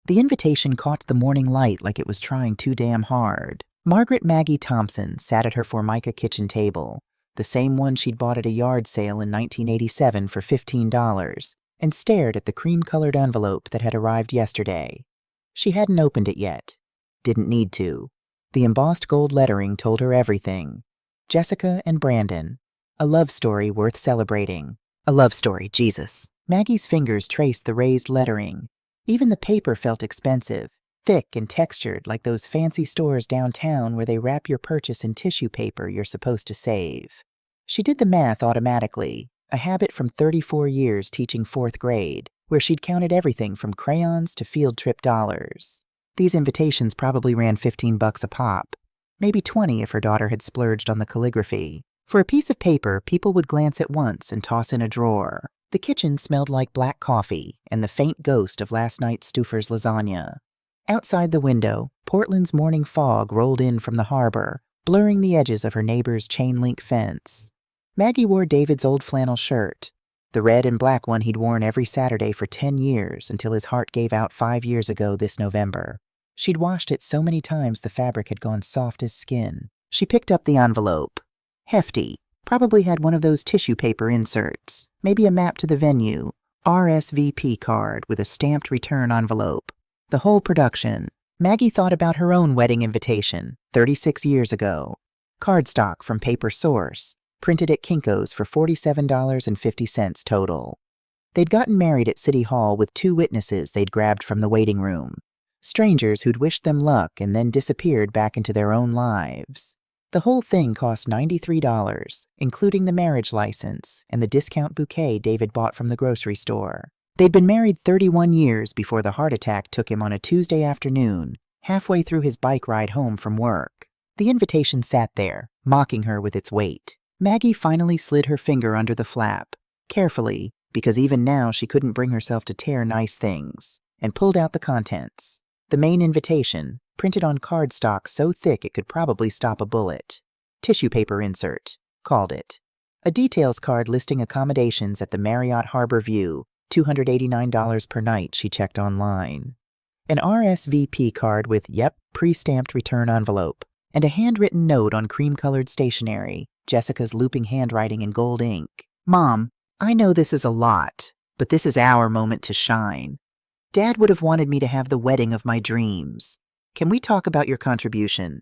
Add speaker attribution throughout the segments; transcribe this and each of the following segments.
Speaker 1: The invitation caught the morning light like it was trying too damn hard. Margaret Maggie Thompson sat at her Formica kitchen table, the same one she'd bought at a yard sale in 1987 for $15, and stared at the cream-colored envelope that had arrived yesterday. She hadn't opened it yet. Didn't need to. The embossed gold lettering told her everything. Jessica and Brandon. A love story worth celebrating. A love story, Jesus. Maggie's fingers traced the raised lettering. Even the paper felt expensive, thick and textured like those fancy stores downtown where they wrap your purchase in tissue paper you're supposed to save. She did the math automatically, a habit from 34 years teaching 4th grade, where she'd counted everything from crayons to field trip dollars. These invitations probably ran $15 a pop, maybe 20 if her daughter had splurged on the calligraphy. For a piece of paper, people would glance at once and toss in a drawer. The kitchen smelled like black coffee and the faint ghost of last night's Stouffer's lasagna. Outside the window, Portland's morning fog rolled in from the harbor, blurring the edges of her neighbor's chain-link fence. Maggie wore David's old flannel shirt, the red and black one he'd worn every Saturday for 10 years until his heart gave out 5 years ago this November. She'd washed it so many times the fabric had gone soft as skin. She picked up the envelope. Hefty. Probably had one of those tissue paper inserts. Maybe a map to the venue. RSVP card with a stamped return envelope. The whole production. Maggie thought about her own wedding invitation, 36 years ago. Cardstock from Paper Source, printed at Kinko's for $47.50 total. They'd gotten married at City Hall with 2 witnesses they'd grabbed from the waiting room. Strangers who'd wished them luck and then disappeared back into their own lives. The whole thing cost $93, including the marriage license and the discount bouquet David bought from the grocery store. They'd been married 31 years before the heart attack took him on a Tuesday afternoon, halfway through his bike ride home from work. The invitation sat there, mocking her with its weight. Maggie finally slid her finger under the flap, carefully, because even now she couldn't bring herself to tear nice things, and pulled out the contents. The main invitation, printed on cardstock so thick it could probably stop a bullet. Tissue paper insert, called it. A details card listing accommodations at the Marriott Harbor View, $289 per night, she checked online. An RSVP card with, pre-stamped return envelope, and a handwritten note on cream-colored stationery, Jessica's looping handwriting in gold ink. Mom, I know this is a lot, but this is our moment to shine. Dad would have wanted me to have the wedding of my dreams. Can we talk about your contribution?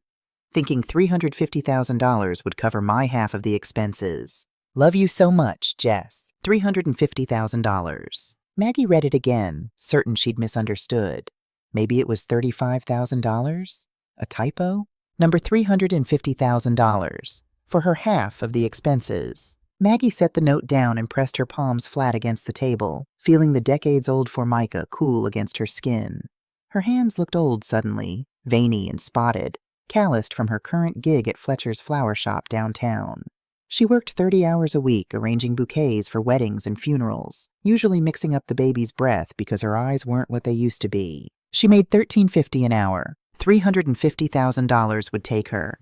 Speaker 1: Thinking $350,000 would cover my half of the expenses. Love you so much, Jess. $350,000. Maggie read it again, certain she'd misunderstood. Maybe it was $35,000? A typo? Number $350,000. For her half of the expenses. Maggie set the note down and pressed her palms flat against the table, feeling the decades-old Formica cool against her skin. Her hands looked old suddenly, veiny and spotted, calloused from her current gig at Fletcher's flower shop downtown. She worked 30 hours a week arranging bouquets for weddings and funerals, usually mixing up the baby's breath because her eyes weren't what they used to be. She made $13.50 an hour. $350,000 would take her.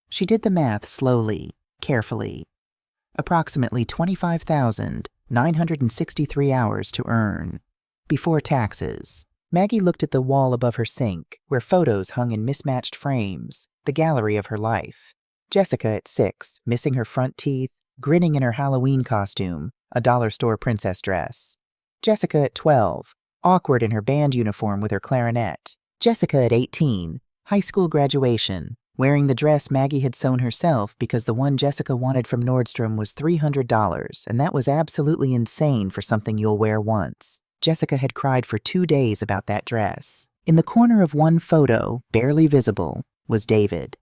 Speaker 1: She did the math slowly, carefully. Approximately 25,963 hours to earn. Before taxes. Maggie looked at the wall above her sink, where photos hung in mismatched frames, the gallery of her life. Jessica at 6, missing her front teeth, grinning in her Halloween costume, a dollar store princess dress. Jessica at 12, awkward in her band uniform with her clarinet. Jessica at 18, high school graduation, wearing the dress Maggie had sewn herself because the one Jessica wanted from Nordstrom was $300, and that was absolutely insane for something you'll wear once. Jessica had cried for 2 days about that dress. In the corner of one photo, barely visible, was David.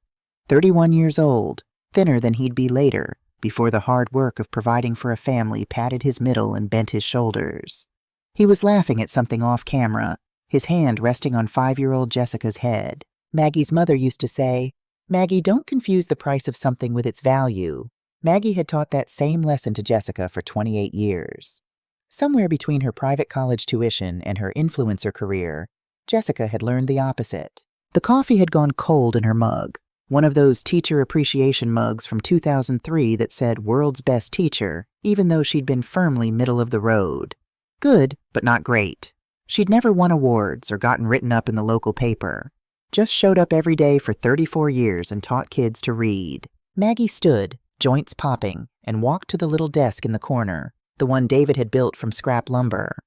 Speaker 1: 31 years old, thinner than he'd be later, before the hard work of providing for a family patted his middle and bent his shoulders. He was laughing at something off camera, his hand resting on 5-year-old Jessica's head. Maggie's mother used to say, "Maggie, don't confuse the price of something with its value." Maggie had taught that same lesson to Jessica for 28 years. Somewhere between her private college tuition and her influencer career, Jessica had learned the opposite. The coffee had gone cold in her mug, one of those teacher appreciation mugs from 2003 that said "World's Best Teacher," even though she'd been firmly middle of the road. Good, but not great. She'd never won awards or gotten written up in the local paper. Just showed up every day for 34 years and taught kids to read. Maggie stood, joints popping, and walked to the little desk in the corner, the one David had built from scrap lumber.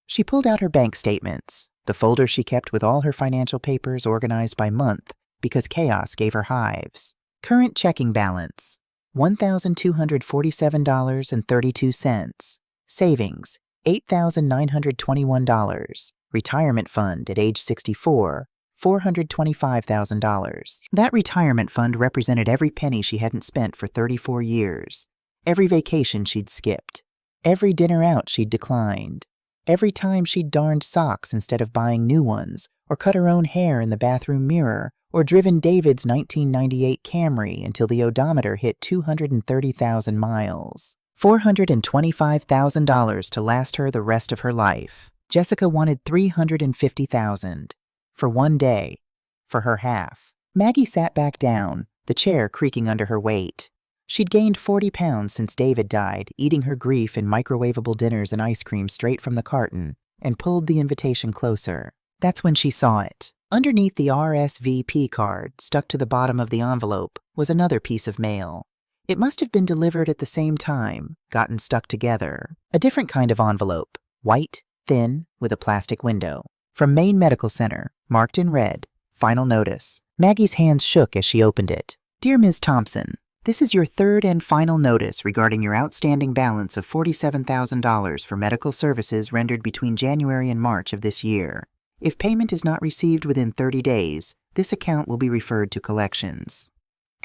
Speaker 1: She pulled out her bank statements, the folder she kept with all her financial papers organized by month because chaos gave her hives. Current checking balance, $1,247.32. Savings, $8,921. Retirement fund at age 64, $425,000. That retirement fund represented every penny she hadn't spent for 34 years, every vacation she'd skipped, every dinner out she'd declined, every time she'd darned socks instead of buying new ones, or cut her own hair in the bathroom mirror, or driven David's 1998 Camry until the odometer hit 230,000 miles. $425,000 to last her the rest of her life. Jessica wanted $350,000. For one day. For her half. Maggie sat back down, the chair creaking under her weight. She'd gained 40 pounds since David died, eating her grief in microwavable dinners and ice cream straight from the carton, and pulled the invitation closer. That's when she saw it. Underneath the RSVP card, stuck to the bottom of the envelope, was another piece of mail. It must have been delivered at the same time, gotten stuck together. A different kind of envelope, white, thin, with a plastic window. From Maine Medical Center, marked in red, final notice. Maggie's hands shook as she opened it. Dear Ms. Thompson, this is your third and final notice regarding your outstanding balance of $47,000 for medical services rendered between January and March of this year. If payment is not received within 30 days, this account will be referred to collections.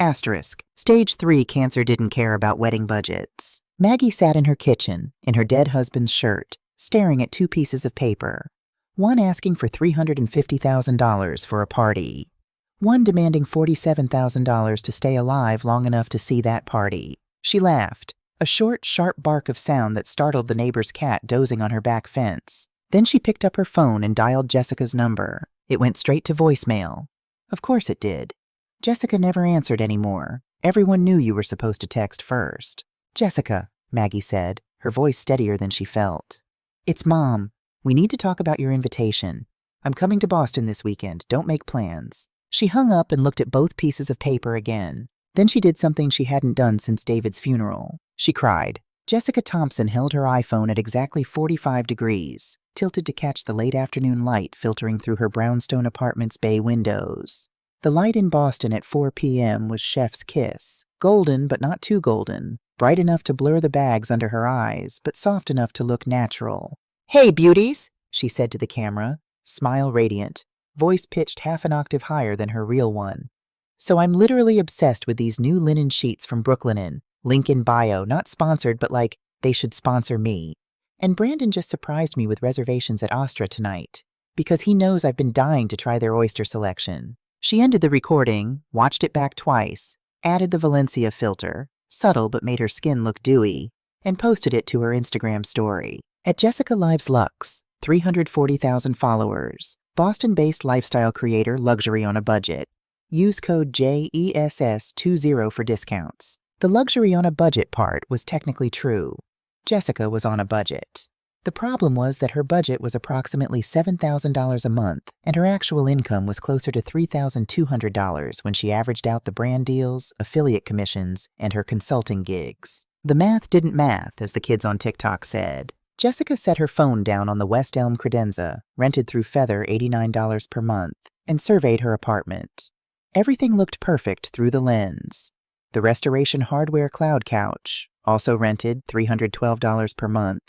Speaker 1: Asterisk. Stage 3 cancer didn't care about wedding budgets. Maggie sat in her kitchen, in her dead husband's shirt, staring at two pieces of paper. One asking for $350,000 for a party. One demanding $47,000 to stay alive long enough to see that party. She laughed, a short, sharp bark of sound that startled the neighbor's cat dozing on her back fence. Then she picked up her phone and dialed Jessica's number. It went straight to voicemail. Of course it did. Jessica never answered anymore. Everyone knew you were supposed to text first. Jessica, Maggie said, her voice steadier than she felt. It's Mom. We need to talk about your invitation. I'm coming to Boston this weekend. Don't make plans. She hung up and looked at both pieces of paper again. Then she did something she hadn't done since David's funeral. She cried. Jessica Thompson held her iPhone at exactly 45 degrees, tilted to catch the late afternoon light filtering through her brownstone apartment's bay windows. The light in Boston at 4 p.m. was chef's kiss, golden but not too golden, bright enough to blur the bags under her eyes, but soft enough to look natural. Hey, beauties, she said to the camera, smile radiant, voice pitched half an octave higher than her real one. So I'm literally obsessed with these new linen sheets from Brooklinen, link in bio, not sponsored, but like, they should sponsor me. And Brandon just surprised me with reservations at Astra tonight, because he knows I've been dying to try their oyster selection. She ended the recording, watched it back twice, added the Valencia filter, subtle but made her skin look dewy, and posted it to her Instagram story. At Jessica Lives Lux, 340,000 followers, Boston-based lifestyle creator, luxury on a budget. Use code JESS20 for discounts. The luxury on a budget part was technically true. Jessica was on a budget. The problem was that her budget was approximately $7,000 a month, and her actual income was closer to $3,200 when she averaged out the brand deals, affiliate commissions, and her consulting gigs. The math didn't math, as the kids on TikTok said. Jessica set her phone down on the West Elm credenza, rented through Feather $89 per month, and surveyed her apartment. Everything looked perfect through the lens. The Restoration Hardware Cloud Couch, also rented $312 per month.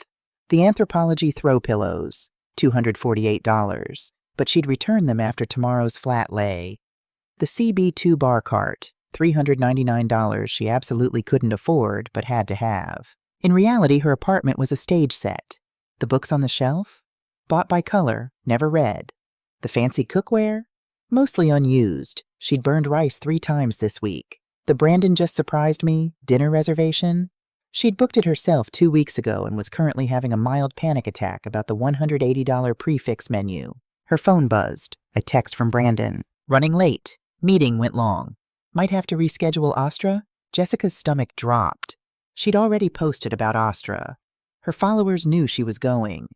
Speaker 1: The Anthropology Throw Pillows, $248, but she'd return them after tomorrow's flat lay. The CB2 bar cart, $399 she absolutely couldn't afford but had to have. In reality, her apartment was a stage set. The books on the shelf? Bought by color, never read. The fancy cookware? Mostly unused. She'd burned rice 3 times this week. The Brandon just surprised me dinner reservation? She'd booked it herself 2 weeks ago and was currently having a mild panic attack about the $180 prefix menu. Her phone buzzed. A text from Brandon. Running late. Meeting went long. Might have to reschedule Astra? Jessica's stomach dropped. She'd already posted about Astra. Her followers knew she was going.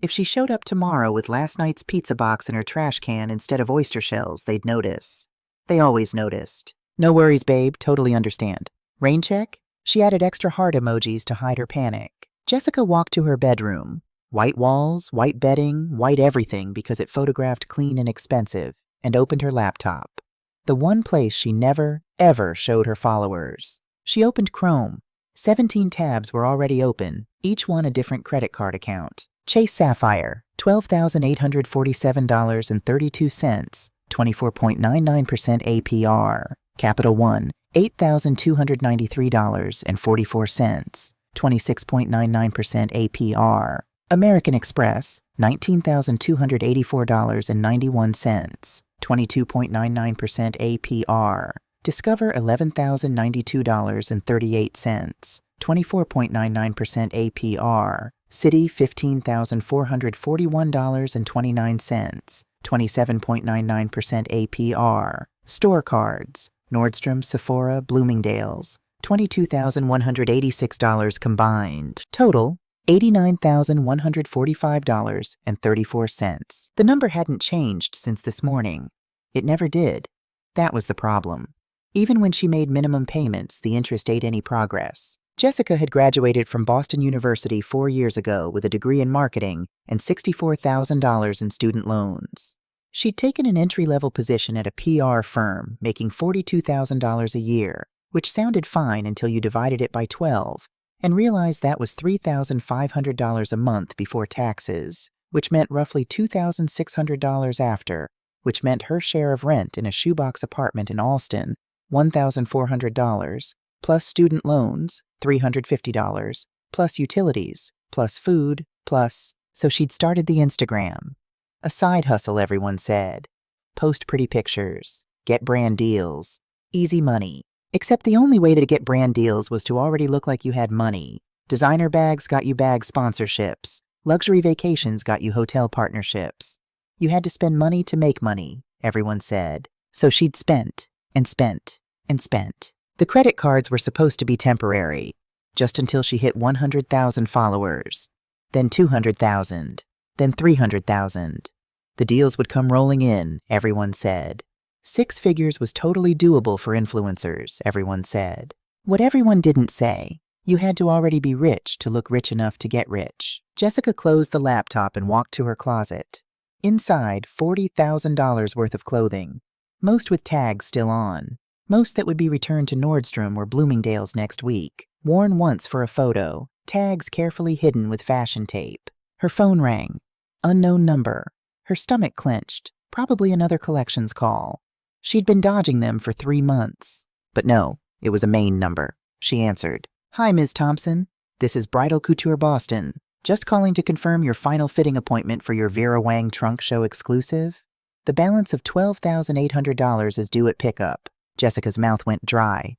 Speaker 1: If she showed up tomorrow with last night's pizza box in her trash can instead of oyster shells, they'd notice. They always noticed. No worries, babe, totally understand. Rain check? She added extra heart emojis to hide her panic. Jessica walked to her bedroom. White walls, white bedding, white everything because it photographed clean and expensive, and opened her laptop. The one place she never, ever showed her followers. She opened Chrome. 17 tabs were already open, each one a different credit card account. Chase Sapphire, $12,847.32, 24.99% APR. Capital One, $8,293.44, 26.99% APR. American Express, $19,284.91, 22.99% APR. Discover, $11,092.38, 24.99% APR. Citi, $15,441.29, 27.99% APR. Store cards, Nordstrom, Sephora, Bloomingdale's, $22,186 combined. Total, $89,145.34. The number hadn't changed since this morning. It never did. That was the problem. Even when she made minimum payments, the interest ate any progress. Jessica had graduated from Boston University 4 years ago with a degree in marketing and $64,000 in student loans. She'd taken an entry-level position at a PR firm, making $42,000 a year, which sounded fine until you divided it by 12, and realized that was $3,500 a month before taxes, which meant roughly $2,600 after, which meant her share of rent in a shoebox apartment in Allston, $1,400, plus student loans, $350, plus utilities, plus food, plus... So she'd started the Instagram. A side hustle, everyone said. Post pretty pictures. Get brand deals. Easy money. Except the only way to get brand deals was to already look like you had money. Designer bags got you bag sponsorships. Luxury vacations got you hotel partnerships. You had to spend money to make money, everyone said. So she'd spent, and spent, and spent. The credit cards were supposed to be temporary, just until she hit 100,000 followers, then 200,000, then 300,000. The deals would come rolling in, everyone said. 6 figures was totally doable for influencers, everyone said. What everyone didn't say, you had to already be rich to look rich enough to get rich. Jessica closed the laptop and walked to her closet. Inside, $40,000 worth of clothing, most with tags still on. Most that would be returned to Nordstrom or Bloomingdale's next week, worn once for a photo, tags carefully hidden with fashion tape. Her phone rang. Unknown number. Her stomach clenched. Probably another collections call. She'd been dodging them for 3 months. But no, it was a main number. She answered. Hi, Ms. Thompson. This is Bridal Couture Boston. Just calling to confirm your final fitting appointment for your Vera Wang trunk show exclusive. The balance of $12,800 is due at pickup. Jessica's mouth went dry.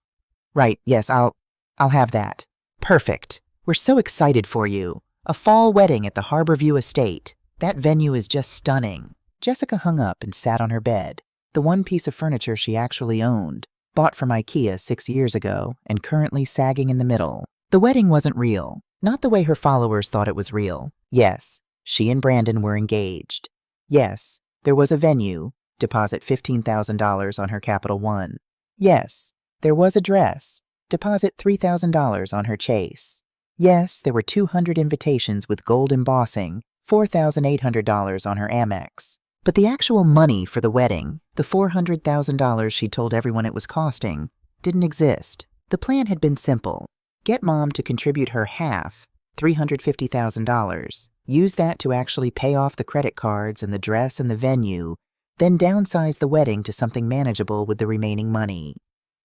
Speaker 1: Right, yes, I'll have that. Perfect. We're so excited for you. A fall wedding at the Harborview Estate. That venue is just stunning. Jessica hung up and sat on her bed. The one piece of furniture she actually owned, bought from IKEA 6 years ago and currently sagging in the middle. The wedding wasn't real. Not the way her followers thought it was real. Yes, she and Brandon were engaged. Yes, there was a venue. Deposit $15,000 on her Capital One. Yes, there was a dress. Deposit $3,000 on her Chase. Yes, there were 200 invitations with gold embossing, $4,800 on her Amex. But the actual money for the wedding, the $400,000 she told everyone it was costing, didn't exist. The plan had been simple. Get Mom to contribute her half, $350,000. Use that to actually pay off the credit cards and the dress and the venue, then downsize the wedding to something manageable with the remaining money.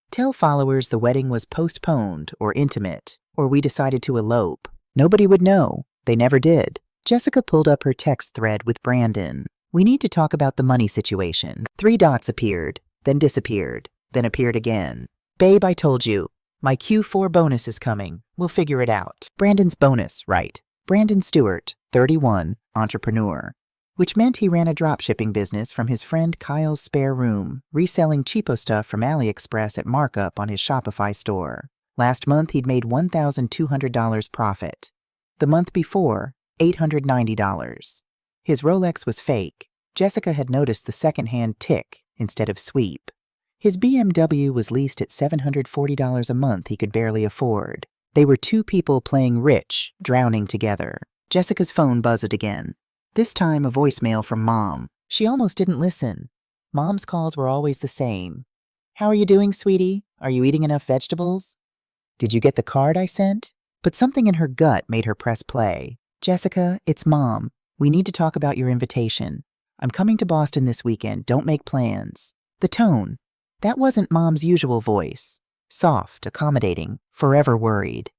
Speaker 1: Tell followers the wedding was postponed or intimate, or we decided to elope. Nobody would know. They never did. Jessica pulled up her text thread with Brandon. We need to talk about the money situation. 3 dots appeared, then disappeared, then appeared again. Babe, I told you. My Q4 bonus is coming. We'll figure it out. Brandon's bonus, right. Brandon Stewart, 31, entrepreneur. Which meant he ran a dropshipping business from his friend Kyle's spare room, reselling cheapo stuff from AliExpress at markup on his Shopify store. Last month, he'd made $1,200 profit. The month before, $890. His Rolex was fake. Jessica had noticed the second-hand tick instead of sweep. His BMW was leased at $740 a month he could barely afford. They were two people playing rich, drowning together. Jessica's phone buzzed again. This time a voicemail from Mom. She almost didn't listen. Mom's calls were always the same. "How are you doing, sweetie? Are you eating enough vegetables? Did you get the card I sent?" But something in her gut made her press play. "Jessica, it's Mom. We need to talk about your invitation. I'm coming to Boston this weekend. Don't make plans." The tone. That wasn't Mom's usual voice. Soft, accommodating, forever worried.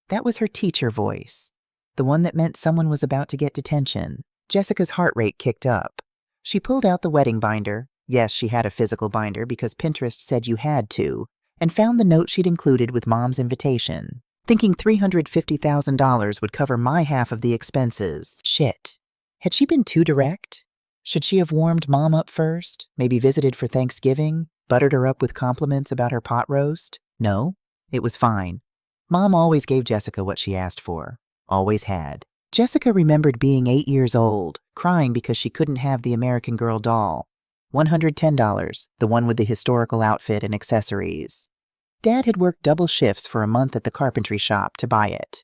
Speaker 1: That was her teacher voice. The one that meant someone was about to get detention. Jessica's heart rate kicked up. She pulled out the wedding binder. Yes, she had a physical binder because Pinterest said you had to, and found the note she'd included with Mom's invitation. Thinking $350,000 would cover my half of the expenses. Shit. Had she been too direct? Should she have warmed Mom up first? Maybe visited for Thanksgiving? Buttered her up with compliments about her pot roast? No, it was fine. Mom always gave Jessica what she asked for. Always had. Jessica remembered being 8 years old, crying because she couldn't have the American Girl doll. $110, the one with the historical outfit and accessories. Dad had worked double shifts for a month at the carpentry shop to buy it.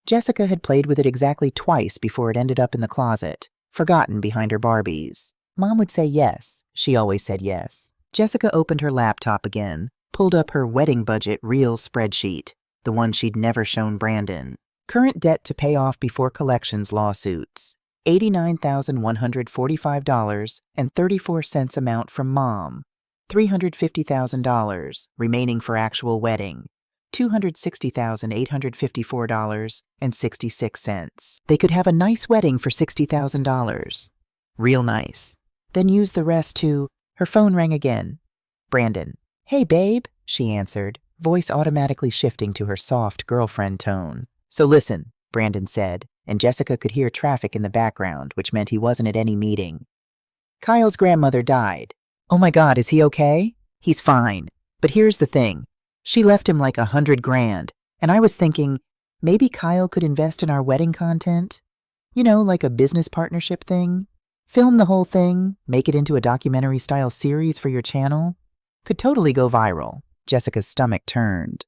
Speaker 1: Jessica had played with it exactly twice before it ended up in the closet, forgotten behind her Barbies. Mom would say yes. She always said yes. Jessica opened her laptop again, pulled up her wedding budget real spreadsheet, the one she'd never shown Brandon. Current debt to pay off before collections lawsuits. $89,145.34 amount from Mom. $350,000 remaining for actual wedding. $260,854.66. They could have a nice wedding for $60,000. Real nice. Then use the rest to... Her phone rang again. Brandon. "Hey, babe," she answered, voice automatically shifting to her soft girlfriend tone. "So listen," Brandon said, and Jessica could hear traffic in the background, which meant he wasn't at any meeting. "Kyle's grandmother died." "Oh my God, is he okay?" "He's fine. But here's the thing. She left him like $100,000, and I was thinking, maybe Kyle could invest in our wedding content? You know, like a business partnership thing? Film the whole thing, make it into a documentary-style series for your channel? Could totally go viral." Jessica's stomach turned.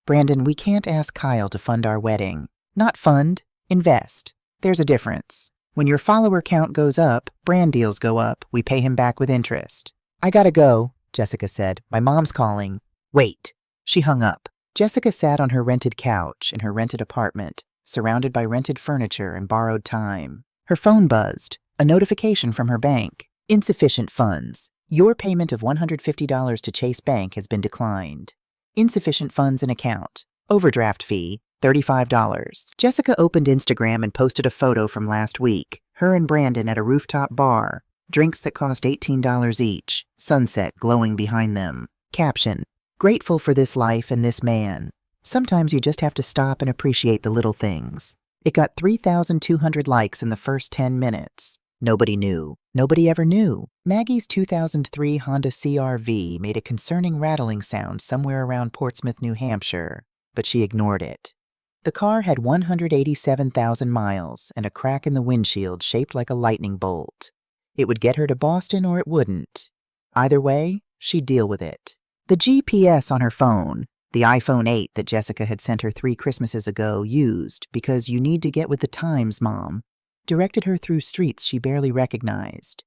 Speaker 1: "Brandon, we can't ask Kyle to fund our wedding. Not fund, invest. There's a difference. When your follower count goes up, brand deals go up, we pay him back with interest." "I gotta go," Jessica said. "My mom's calling." "Wait." She hung up. Jessica sat on her rented couch in her rented apartment, surrounded by rented furniture and borrowed time. Her phone buzzed. A notification from her bank. "Insufficient funds. Your payment of $150 to Chase Bank has been declined. Insufficient funds in account. Overdraft fee, $35. Jessica opened Instagram and posted a photo from last week. Her and Brandon at a rooftop bar. Drinks that cost $18 each. Sunset glowing behind them. Caption, "Grateful for this life and this man. Sometimes you just have to stop and appreciate the little things." It got 3,200 likes in the first 10 minutes. Nobody knew. Nobody ever knew. Maggie's 2003 Honda CR-V made a concerning rattling sound somewhere around Portsmouth, New Hampshire, but she ignored it. The car had 187,000 miles and a crack in the windshield shaped like a lightning bolt. It would get her to Boston or it wouldn't. Either way, she'd deal with it. The GPS on her phone, the iPhone 8 that Jessica had sent her 3 Christmases ago, used because you need to get with the times, Mom, directed her through streets she barely recognized.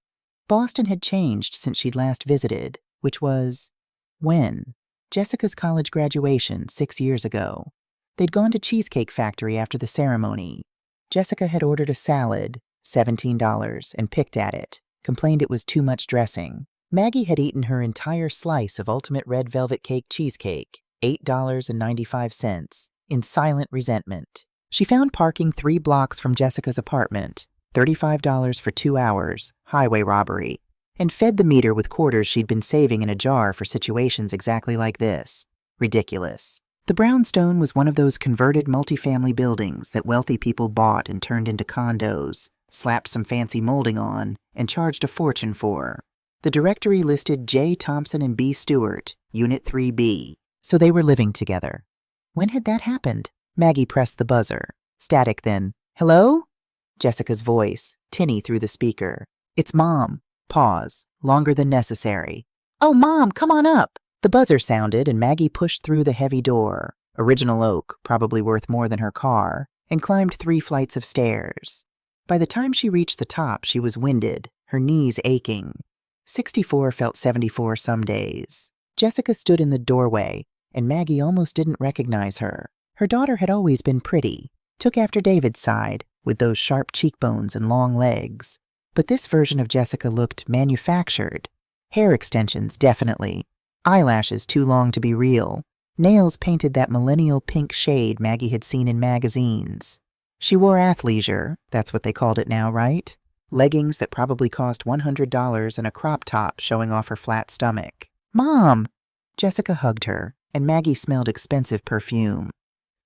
Speaker 1: Boston had changed since she'd last visited, which was... when? Jessica's college graduation 6 years ago. They'd gone to Cheesecake Factory after the ceremony. Jessica had ordered a salad, $17, and picked at it, complained it was too much dressing. Maggie had eaten her entire slice of ultimate red velvet cake cheesecake, $8.95, in silent resentment. She found parking 3 blocks from Jessica's apartment, $35 for 2 hours, highway robbery, and fed the meter with quarters she'd been saving in a jar for situations exactly like this. Ridiculous. The brownstone was one of those converted multifamily buildings that wealthy people bought and turned into condos, slapped some fancy molding on, and charged a fortune for. The directory listed J. Thompson and B. Stewart, Unit 3B, so they were living together. When had that happened? Maggie pressed the buzzer. Static then. "Hello?" Jessica's voice, tinny through the speaker. It's Mom. Pause. Longer than necessary. Oh, Mom, come on up. The buzzer sounded and Maggie pushed through the heavy door, original oak, probably worth more than her car, and climbed 3 flights of stairs. By the time she reached the top, she was winded, her knees aching. 64 felt 74 some days. Jessica stood in the doorway, and Maggie almost didn't recognize her. Her daughter had always been pretty, took after David's side, with those sharp cheekbones and long legs. But this version of Jessica looked manufactured. Hair extensions, definitely. Eyelashes too long to be real. Nails painted that millennial pink shade Maggie had seen in magazines. She wore athleisure, that's what they called it now, right? Leggings that probably cost $100 and a crop top showing off her flat stomach. Mom! Jessica hugged her, and Maggie smelled expensive perfume.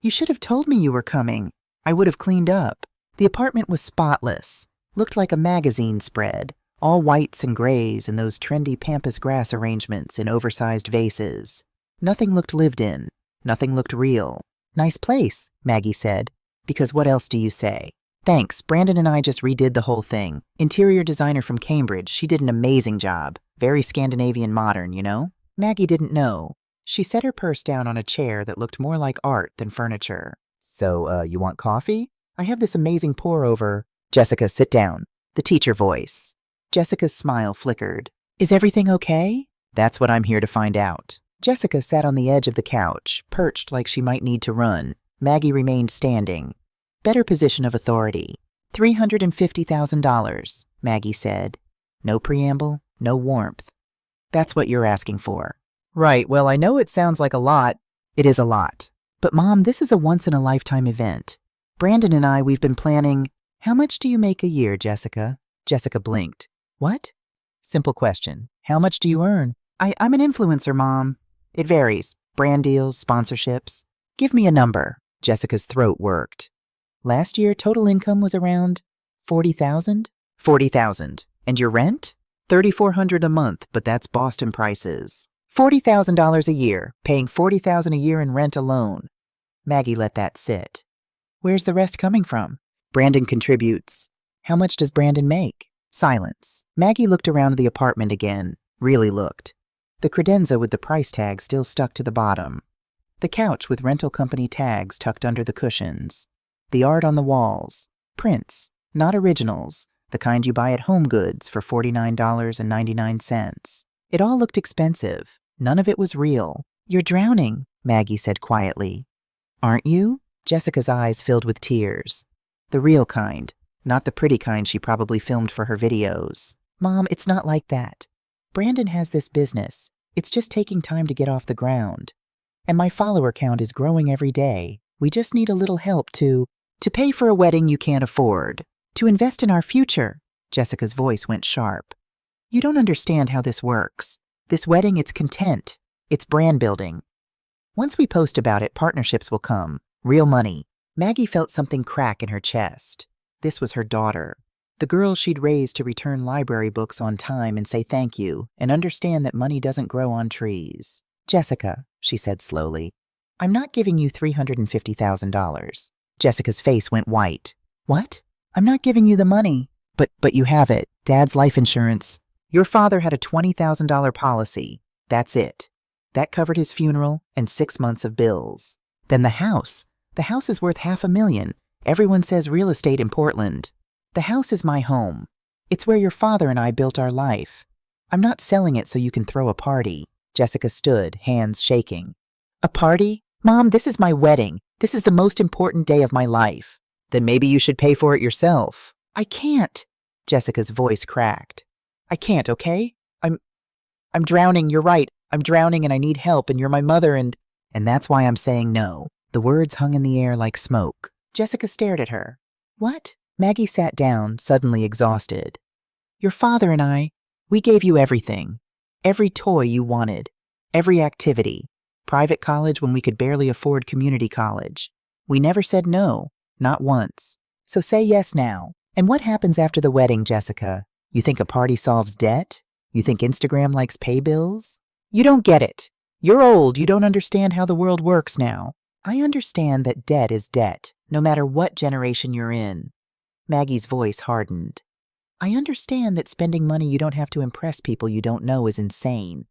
Speaker 1: You should have told me you were coming. I would have cleaned up. The apartment was spotless. Looked like a magazine spread, all whites and grays and those trendy pampas grass arrangements in oversized vases. Nothing looked lived in. Nothing looked real. Nice place, Maggie said. Because what else do you say? Thanks, Brandon and I just redid the whole thing. Interior designer from Cambridge, she did an amazing job. Very Scandinavian modern, you know? Maggie didn't know. She set her purse down on a chair that looked more like art than furniture. So, you want coffee? I have this amazing pour-over. Jessica, sit down. The teacher voice. Jessica's smile flickered. Is everything okay? That's what I'm here to find out. Jessica sat on the edge of the couch, perched like she might need to run. Maggie remained standing. Better position of authority. $350,000, Maggie said. No preamble, no warmth. That's what you're asking for. Right, well, I know it sounds like a lot. It is a lot. But Mom, this is a once-in-a-lifetime event. Brandon and I, we've been planning. How much do you make a year, Jessica? Jessica blinked. What? Simple question. How much do you earn? I'm an influencer, Mom. It varies. Brand deals, sponsorships. Give me a number. Jessica's throat worked. Last year, total income was around $40,000? $40,000. And your rent? $3,400 a month, but that's Boston prices. $40,000 a year, paying $40,000 a year in rent alone. Maggie let that sit. Where's the rest coming from? Brandon contributes. How much does Brandon make? Silence. Maggie looked around the apartment again. Really looked. The credenza with the price tag still stuck to the bottom. The couch with rental company tags tucked under the cushions. The art on the walls. Prints, not originals, the kind you buy at Home Goods for $49.99. It all looked expensive. None of it was real. You're drowning, Maggie said quietly. Aren't you? Jessica's eyes filled with tears. The real kind, not the pretty kind she probably filmed for her videos. Mom, it's not like that. Brandon has this business. It's just taking time to get off the ground. And my follower count is growing every day. We just need a little help to pay for a wedding you can't afford. To invest in our future. Jessica's voice went sharp. You don't understand how this works. This wedding, it's content. It's brand building. Once we post about it, partnerships will come. Real money. Maggie felt something crack in her chest. This was her daughter. The girl she'd raised to return library books on time and say thank you and understand that money doesn't grow on trees. Jessica, she said slowly, I'm not giving you $350,000. Jessica's face went white. What? I'm not giving you the money. But you have it. Dad's life insurance. Your father had a $20,000 policy. That's it. That covered his funeral and 6 months of bills. Then the house. The house is worth $500,000. Everyone says real estate in Portland. The house is my home. It's where your father and I built our life. I'm not selling it so you can throw a party. Jessica stood, hands shaking. A party? Mom, this is my wedding. This is the most important day of my life. Then maybe you should pay for it yourself. I can't. Jessica's voice cracked. I can't, okay? I'm drowning, you're right. I'm drowning and I need help and you're my mother and that's why I'm saying no. The words hung in the air like smoke. Jessica stared at her. What? Maggie sat down, suddenly exhausted. Your father and I, we gave you everything. Every toy you wanted. Every activity. Private college when we could barely afford community college. We never said no. Not once. So say yes now. And what happens after the wedding, Jessica? You think a party solves debt? You think Instagram likes pay bills? You don't get it. You're old. You don't understand how the world works now. I understand that debt is debt, no matter what generation you're in. Maggie's voice hardened. I understand that spending money you don't have to impress people you don't know is insane.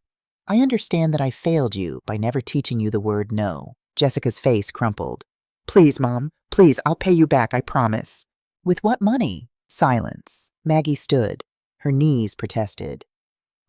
Speaker 1: I understand that I failed you by never teaching you the word no. Jessica's face crumpled. Please, Mom, please, I'll pay you back, I promise. With what money? Silence. Maggie stood. Her knees protested.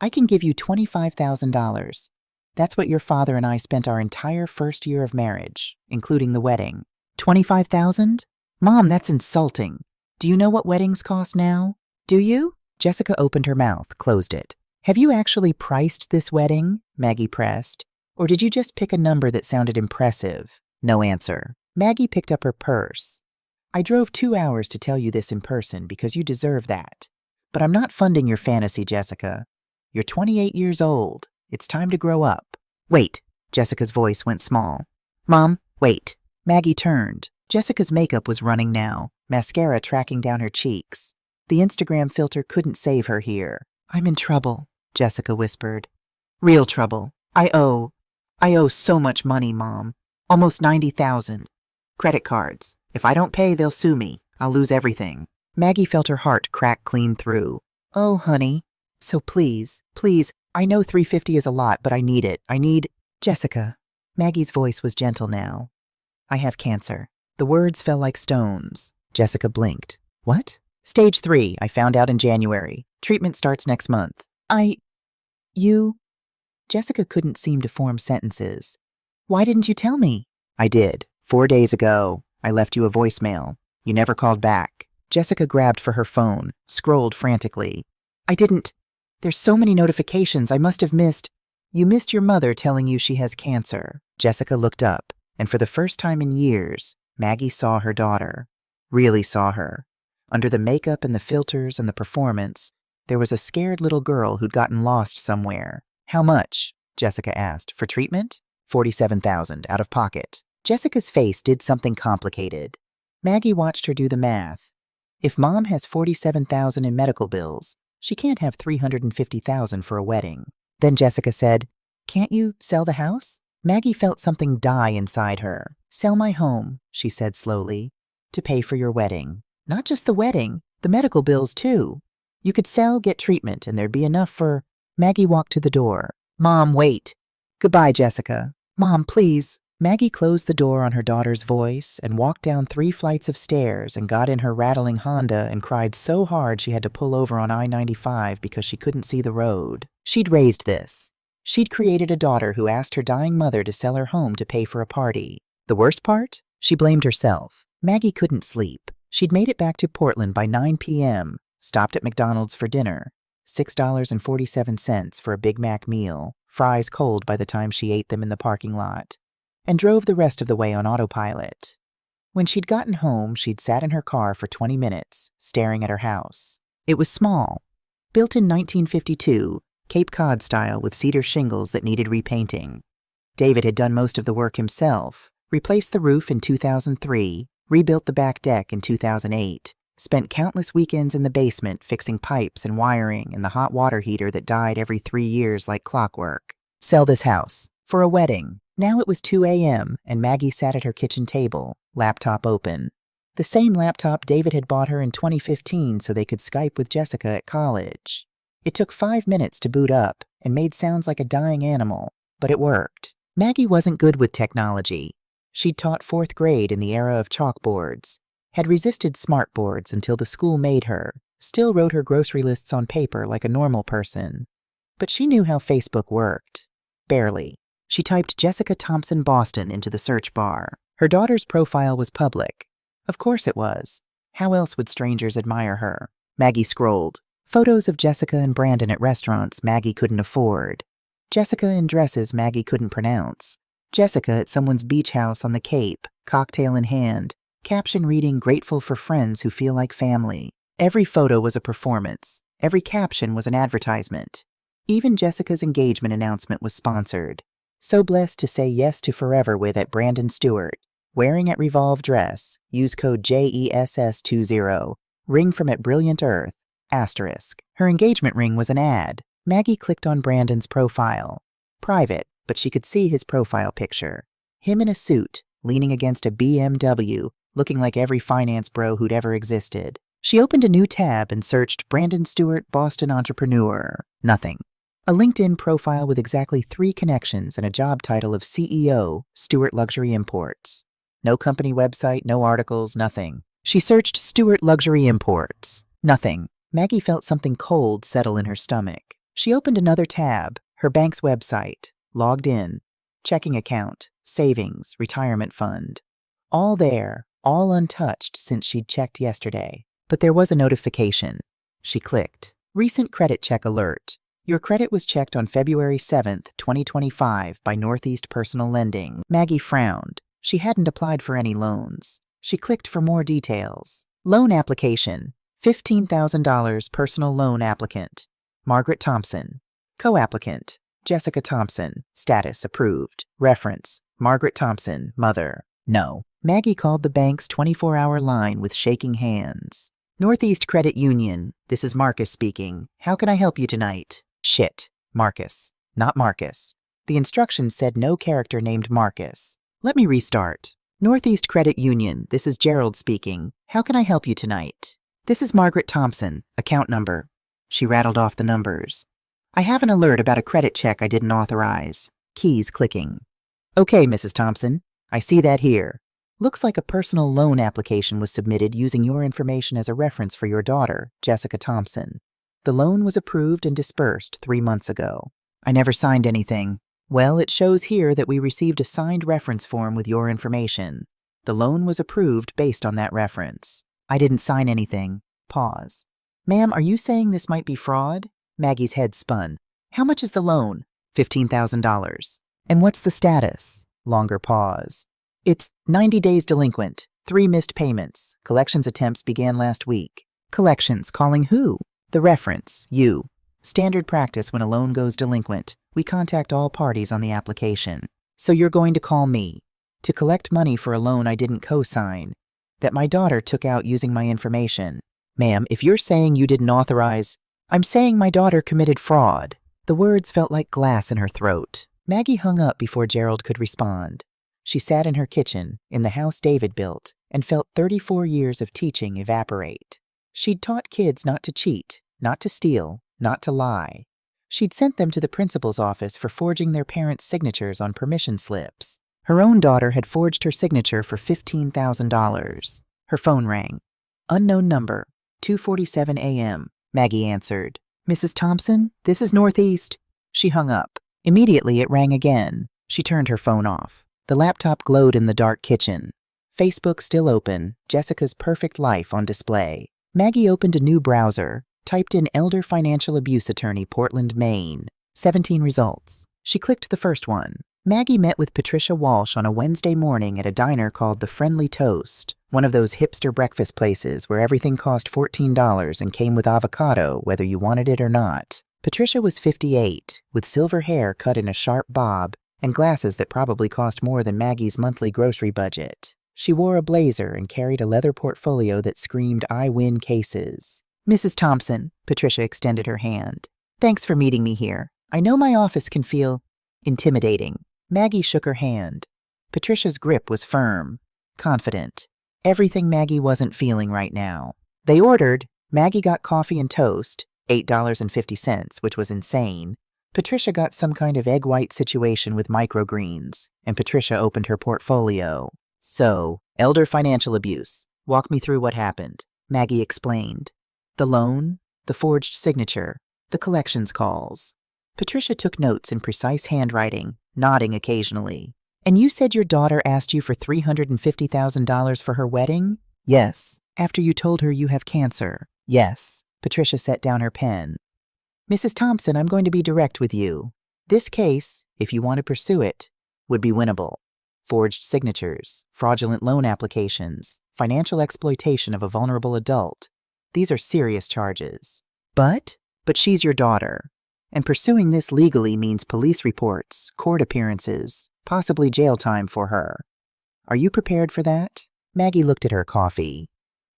Speaker 1: I can give you $25,000. That's what your father and I spent our entire first year of marriage, including the wedding. $25,000? Mom, that's insulting. Do you know what weddings cost now? Do you? Jessica opened her mouth, closed it. Have you actually priced this wedding? Maggie pressed. Or did you just pick a number that sounded impressive? No answer. Maggie picked up her purse. I drove 2 hours to tell you this in person because you deserve that. But I'm not funding your fantasy, Jessica. You're 28 years old. It's time to grow up. Wait. Jessica's voice went small. Mom, wait. Maggie turned. Jessica's makeup was running now, mascara tracking down her cheeks. The Instagram filter couldn't save her here. I'm in trouble, Jessica whispered. Real trouble. I owe so much money, Mom. Almost $90,000. Credit cards. If I don't pay, they'll sue me. I'll lose everything. Maggie felt her heart crack clean through. Oh, honey. So please, I know $350 is a lot, but I need it. I need... Jessica. Maggie's voice was gentle now. I have cancer. The words fell like stones. Jessica blinked. What? Stage 3, I found out in January. Treatment starts next month. You? Jessica couldn't seem to form sentences. Why didn't you tell me? I did. 4 days ago. I left you a voicemail. You never called back. Jessica grabbed for her phone, scrolled frantically. I didn't. There's so many notifications I must have missed. You missed your mother telling you she has cancer. Jessica looked up, and for the first time in years, Maggie saw her daughter. Really saw her. Under the makeup and the filters and the performance, there was a scared little girl who'd gotten lost somewhere. How much? Jessica asked. For treatment? $47,000 out of pocket. Jessica's face did something complicated. Maggie watched her do the math. If Mom has $47,000 in medical bills, she can't have $350,000 for a wedding. Then Jessica said, Can't you sell the house? Maggie felt something die inside her. Sell my home, she said slowly, to pay for your wedding. Not just the wedding, the medical bills too. You could sell, get treatment, and there'd be enough for... Maggie walked to the door. Mom, wait. Goodbye, Jessica. Mom, please. Maggie closed the door on her daughter's voice and walked down 3 flights of stairs and got in her rattling Honda and cried so hard she had to pull over on I-95 because she couldn't see the road. She'd raised this. She'd created a daughter who asked her dying mother to sell her home to pay for a party. The worst part? She blamed herself. Maggie couldn't sleep. She'd made it back to Portland by 9 p.m., stopped at McDonald's for dinner. $6.47 for a Big Mac meal, fries cold by the time she ate them in the parking lot, and drove the rest of the way on autopilot. When she'd gotten home, she'd sat in her car for 20 minutes, staring at her house. It was small. Built in 1952, Cape Cod style with cedar shingles that needed repainting. David had done most of the work himself, replaced the roof in 2003, rebuilt the back deck in 2008, spent countless weekends in the basement fixing pipes and wiring and the hot water heater that died every 3 years like clockwork. Sell this house. For a wedding. Now it was 2 a.m. and Maggie sat at her kitchen table, laptop open. The same laptop David had bought her in 2015 so they could Skype with Jessica at college. It took 5 minutes to boot up and made sounds like a dying animal, but it worked. Maggie wasn't good with technology. She'd taught 4th grade in the era of chalkboards, had resisted smartboards until the school made her, still wrote her grocery lists on paper like a normal person. But she knew how Facebook worked. Barely. She typed Jessica Thompson Boston into the search bar. Her daughter's profile was public. Of course it was. How else would strangers admire her? Maggie scrolled. Photos of Jessica and Brandon at restaurants Maggie couldn't afford. Jessica in dresses Maggie couldn't pronounce. Jessica at someone's beach house on the Cape, cocktail in hand, caption reading grateful for friends who feel like family. Every photo was a performance. Every caption was an advertisement. Even Jessica's engagement announcement was sponsored. So blessed to say yes to forever with at Brandon Stewart. Wearing at Revolve Dress. Use code JESS20. Ring from at Brilliant Earth. Asterisk. Her engagement ring was an ad. Maggie clicked on Brandon's profile. Private, but she could see his profile picture. Him in a suit, leaning against a BMW, looking like every finance bro who'd ever existed. She opened a new tab and searched Brandon Stewart, Boston entrepreneur. Nothing. A LinkedIn profile with exactly 3 connections and a job title of CEO, Stewart Luxury Imports. No company website, no articles, nothing. She searched Stewart Luxury Imports. Nothing. Maggie felt something cold settle in her stomach. She opened another tab, her bank's website, logged in, checking account, savings, retirement fund. All there, all untouched since she'd checked yesterday. But there was a notification. She clicked. Recent credit check alert. Your credit was checked on February 7th, 2025 by Northeast Personal Lending. Maggie frowned. She hadn't applied for any loans. She clicked for more details. Loan application. $15,000 personal loan applicant. Margaret Thompson. Co-applicant. Jessica Thompson. Status approved. Reference. Margaret Thompson, mother. No. Maggie called the bank's 24-hour line with shaking hands. Northeast Credit Union. This is Marcus speaking. How can I help you tonight? Shit. Marcus. Not Marcus. The instructions said no character named Marcus. Let me restart. Northeast Credit Union. This is Gerald speaking. How can I help you tonight? This is Margaret Thompson. Account number. She rattled off the numbers. I have an alert about a credit check I didn't authorize. Keys clicking. Okay, Mrs. Thompson. I see that here. Looks like a personal loan application was submitted using your information as a reference for your daughter, Jessica Thompson. The loan was approved and dispersed 3 months ago. I never signed anything. Well, it shows here that we received a signed reference form with your information. The loan was approved based on that reference. I didn't sign anything. Pause. Ma'am, are you saying this might be fraud? Maggie's head spun. How much is the loan? $15,000. And what's the status? Longer pause. It's 90 days delinquent, 3 missed payments. Collections attempts began last week. Collections calling who? The reference, you. Standard practice when a loan goes delinquent. We contact all parties on the application. So you're going to call me to collect money for a loan I didn't co-sign, that my daughter took out using my information. Ma'am, if you're saying you didn't authorize, I'm saying my daughter committed fraud. The words felt like glass in her throat. Maggie hung up before Gerald could respond. She sat in her kitchen, in the house David built, and felt 34 years of teaching evaporate. She'd taught kids not to cheat, not to steal, not to lie. She'd sent them to the principal's office for forging their parents' signatures on permission slips. Her own daughter had forged her signature for $15,000. Her phone rang. Unknown number, 2:47 a.m. Maggie answered. Mrs. Thompson, this is Northeast. She hung up. Immediately it rang again. She turned her phone off. The laptop glowed in the dark kitchen. Facebook still open, Jessica's perfect life on display. Maggie opened a new browser, typed in Elder Financial Abuse Attorney, Portland, Maine. 17 results. She clicked the first one. Maggie met with Patricia Walsh on a Wednesday morning at a diner called The Friendly Toast, one of those hipster breakfast places where everything cost $14 and came with avocado whether you wanted it or not. Patricia was 58, with silver hair cut in a sharp bob, and glasses that probably cost more than Maggie's monthly grocery budget. She wore a blazer and carried a leather portfolio that screamed, I win cases. Mrs. Thompson, Patricia extended her hand. Thanks for meeting me here. I know my office can feel intimidating. Maggie shook her hand. Patricia's grip was firm, confident. Everything Maggie wasn't feeling right now. They ordered. Maggie got coffee and toast, $8.50, which was insane. Patricia got some kind of egg white situation with microgreens, and Patricia opened her portfolio. So, Elder Financial Abuse. Walk me through what happened. Maggie explained. The loan, the forged signature, the collections calls. Patricia took notes in precise handwriting, nodding occasionally. And you said your daughter asked you for $350,000 for her wedding? Yes. After you told her you have cancer? Yes. Patricia set down her pen. Mrs. Thompson, I'm going to be direct with you. This case, if you want to pursue it, would be winnable. Forged signatures, fraudulent loan applications, financial exploitation of a vulnerable adult. These are serious charges. But she's your daughter. And pursuing this legally means police reports, court appearances, possibly jail time for her. Are you prepared for that? Maggie looked at her coffee.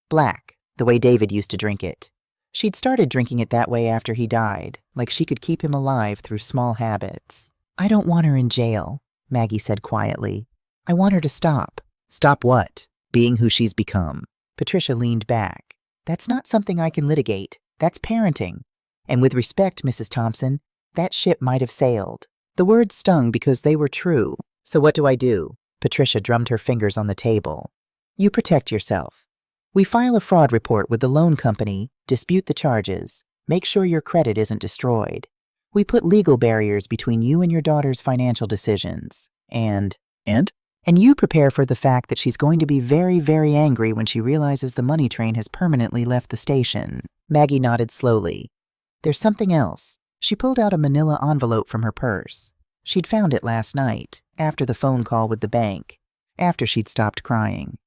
Speaker 1: Black, the way David used to drink it. She'd started drinking it that way after he died, like she could keep him alive through small habits. I don't want her in jail, Maggie said quietly. I want her to stop. Stop what? Being who she's become. Patricia leaned back. That's not something I can litigate. That's parenting. And with respect, Mrs. Thompson, that ship might have sailed. The words stung because they were true. So what do? Patricia drummed her fingers on the table. You protect yourself. We file a fraud report with the loan company, dispute the charges, make sure your credit isn't destroyed. We put legal barriers between you and your daughter's financial decisions. And you prepare for the fact that she's going to be very, very angry when she realizes the money train has permanently left the station. Maggie nodded slowly. There's something else. She pulled out a manila envelope from her purse. She'd found it last night, after the phone call with the bank, after she'd stopped crying.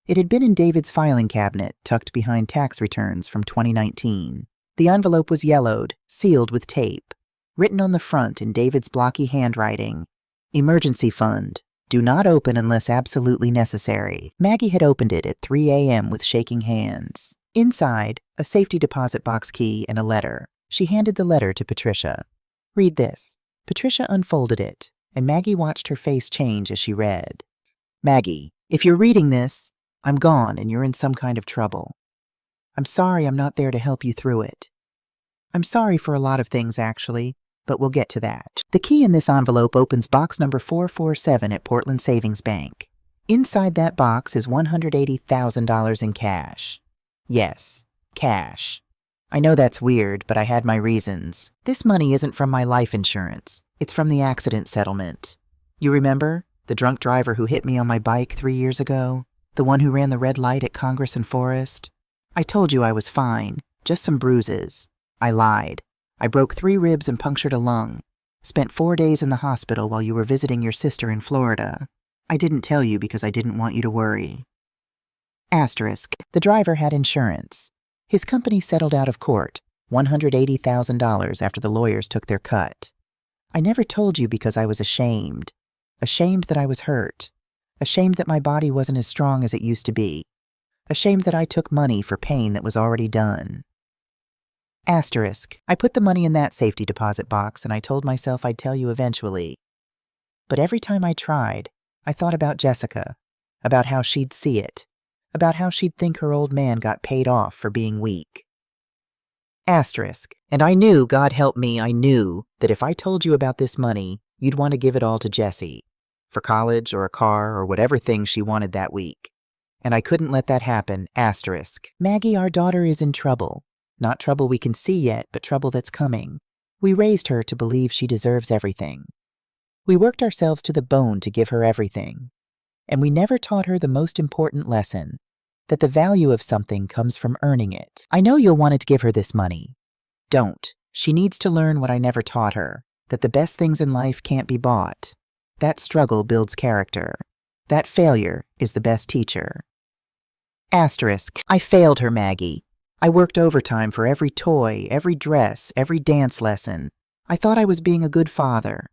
Speaker 1: It had been in David's filing cabinet, tucked behind tax returns from 2019. The envelope was yellowed, sealed with tape. Written on the front in David's blocky handwriting, Emergency Fund. Do not open unless absolutely necessary. Maggie had opened it at 3 a.m. with shaking hands. Inside, a safety deposit box key and a letter. She handed the letter to Patricia. Read this. Patricia unfolded it, and Maggie watched her face change as she read. Maggie, if you're reading this, I'm gone and you're in some kind of trouble. I'm sorry I'm not there to help you through it. I'm sorry for a lot of things, actually, but we'll get to that. The key in this envelope opens box number 447 at Portland Savings Bank. Inside that box is $180,000 in cash. Yes, cash. I know that's weird, but I had my reasons. This money isn't from my life insurance. It's from the accident settlement. You remember? The drunk driver who hit me on my bike 3 years ago? The one who ran the red light at Congress and Forest? I told you I was fine, just some bruises. I lied. I broke 3 ribs and punctured a lung. Spent 4 days in the hospital while you were visiting your sister in Florida. I didn't tell you because I didn't want you to worry. Asterisk. The driver had insurance. His company settled out of court, $180,000 after the lawyers took their cut. I never told you because I was ashamed. Ashamed that I was hurt. Ashamed that my body wasn't as strong as it used to be. Ashamed that I took money for pain that was already done. Asterisk. I put the money in that safety deposit box and I told myself I'd tell you eventually. But every time I tried, I thought about Jessica, about how she'd see it, about how she'd think her old man got paid off for being weak. Asterisk. And I knew, God help me, I knew that if I told you about this money, you'd want to give it all to Jessie, for college or a car or whatever thing she wanted that week. And I couldn't let that happen. Asterisk. Maggie, our daughter is in trouble. Not trouble we can see yet, but trouble that's coming. We raised her to believe she deserves everything. We worked ourselves to the bone to give her everything. And we never taught her the most important lesson, that the value of something comes from earning it. I know you'll want to give her this money. Don't. She needs to learn what I never taught her, that the best things in life can't be bought. That struggle builds character. That failure is the best teacher. Asterisk. I failed her, Maggie. I worked overtime for every toy, every dress, every dance lesson. I thought I was being a good father.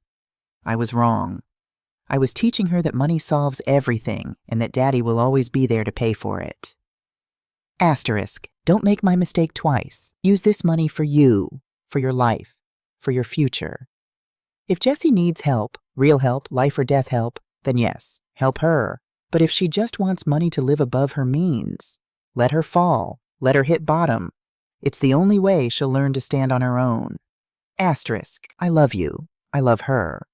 Speaker 1: I was wrong. I was teaching her that money solves everything and that Daddy will always be there to pay for it. Asterisk. Don't make my mistake twice. Use this money for you, for your life, for your future. If Jessie needs help, real help, life or death help, then yes, help her. But if she just wants money to live above her means, let her fall. Let her hit bottom. It's the only way she'll learn to stand on her own. Asterisk. I love you. I love her.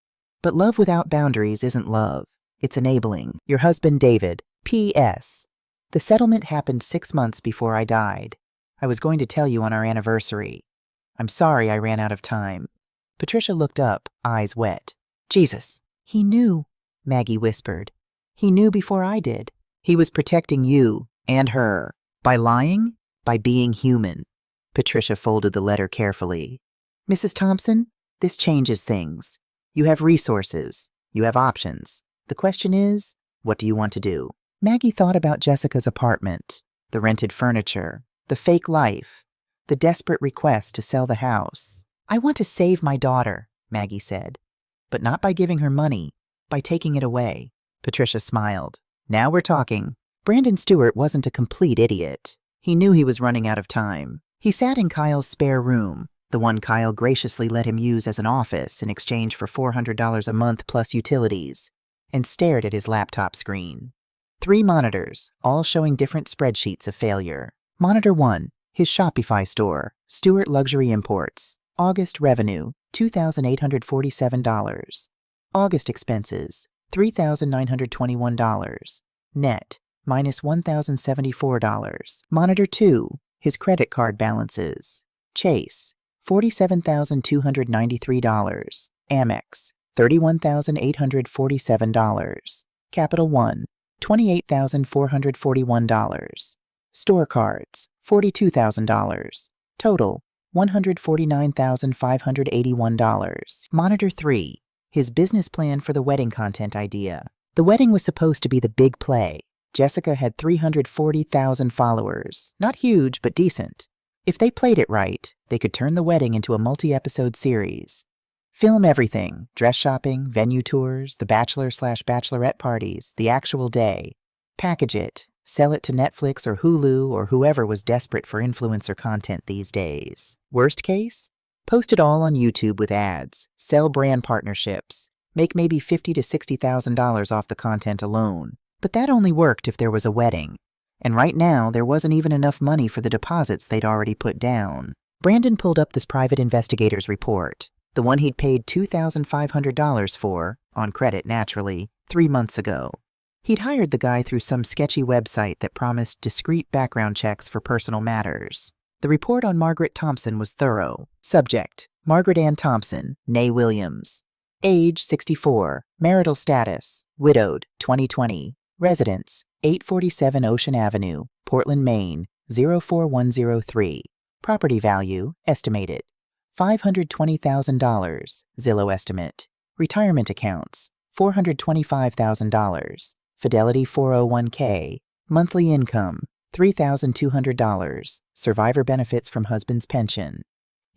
Speaker 1: But love without boundaries isn't love. It's enabling. Your husband, David. P.S. The settlement happened 6 months before I died. I was going to tell you on our anniversary. I'm sorry I ran out of time. Patricia looked up, eyes wet. Jesus. He knew, Maggie whispered. He knew before I did. He was protecting you and her. By lying? By being human. Patricia folded the letter carefully. Mrs. Thompson, this changes things. You have resources. You have options. The question is, what do you want to do? Maggie thought about Jessica's apartment, the rented furniture, the fake life, the desperate request to sell the house. I want to save my daughter, Maggie said. But not by giving her money, by taking it away. Patricia smiled. Now we're talking. Brandon Stewart wasn't a complete idiot. He knew he was running out of time. He sat in Kyle's spare room, the one Kyle graciously let him use as an office in exchange for $400 a month plus utilities, and stared at his laptop screen. 3 monitors, all showing different spreadsheets of failure. Monitor 1. His Shopify store, Stewart Luxury Imports. August revenue, $2,847. August expenses, $3,921. Net, minus $1,074. Monitor 2. His credit card balances. Chase, $47,293. Amex, $31,847. Capital One, $28,441. Store cards, $42,000. Total, $149,581. Monitor 3. His business plan for the wedding content idea. The wedding was supposed to be the big play. Jessica had 340,000 followers. Not huge, but decent. If they played it right, they could turn the wedding into a multi-episode series. Film everything: dress shopping, venue tours, the bachelor/bachelorette parties, the actual day. Package it. Sell it to Netflix or Hulu or whoever was desperate for influencer content these days. Worst case? Post it all on YouTube with ads. Sell brand partnerships. Make maybe $50,000 to $60,000 off the content alone. But that only worked if there was a wedding. And right now, there wasn't even enough money for the deposits they'd already put down. Brandon pulled up this private investigator's report, the one he'd paid $2,500 for, on credit naturally, 3 months ago. He'd hired the guy through some sketchy website that promised discreet background checks for personal matters. The report on Margaret Thompson was thorough. Subject: Margaret Ann Thompson, née Williams. Age: 64. Marital status: widowed, 2020. Residence: 847 Ocean Avenue, Portland, Maine, 04103. Property value: estimated $520,000, Zillow estimate. Retirement accounts: $425,000. Fidelity 401k. Monthly income, $3,200. Survivor benefits from husband's pension.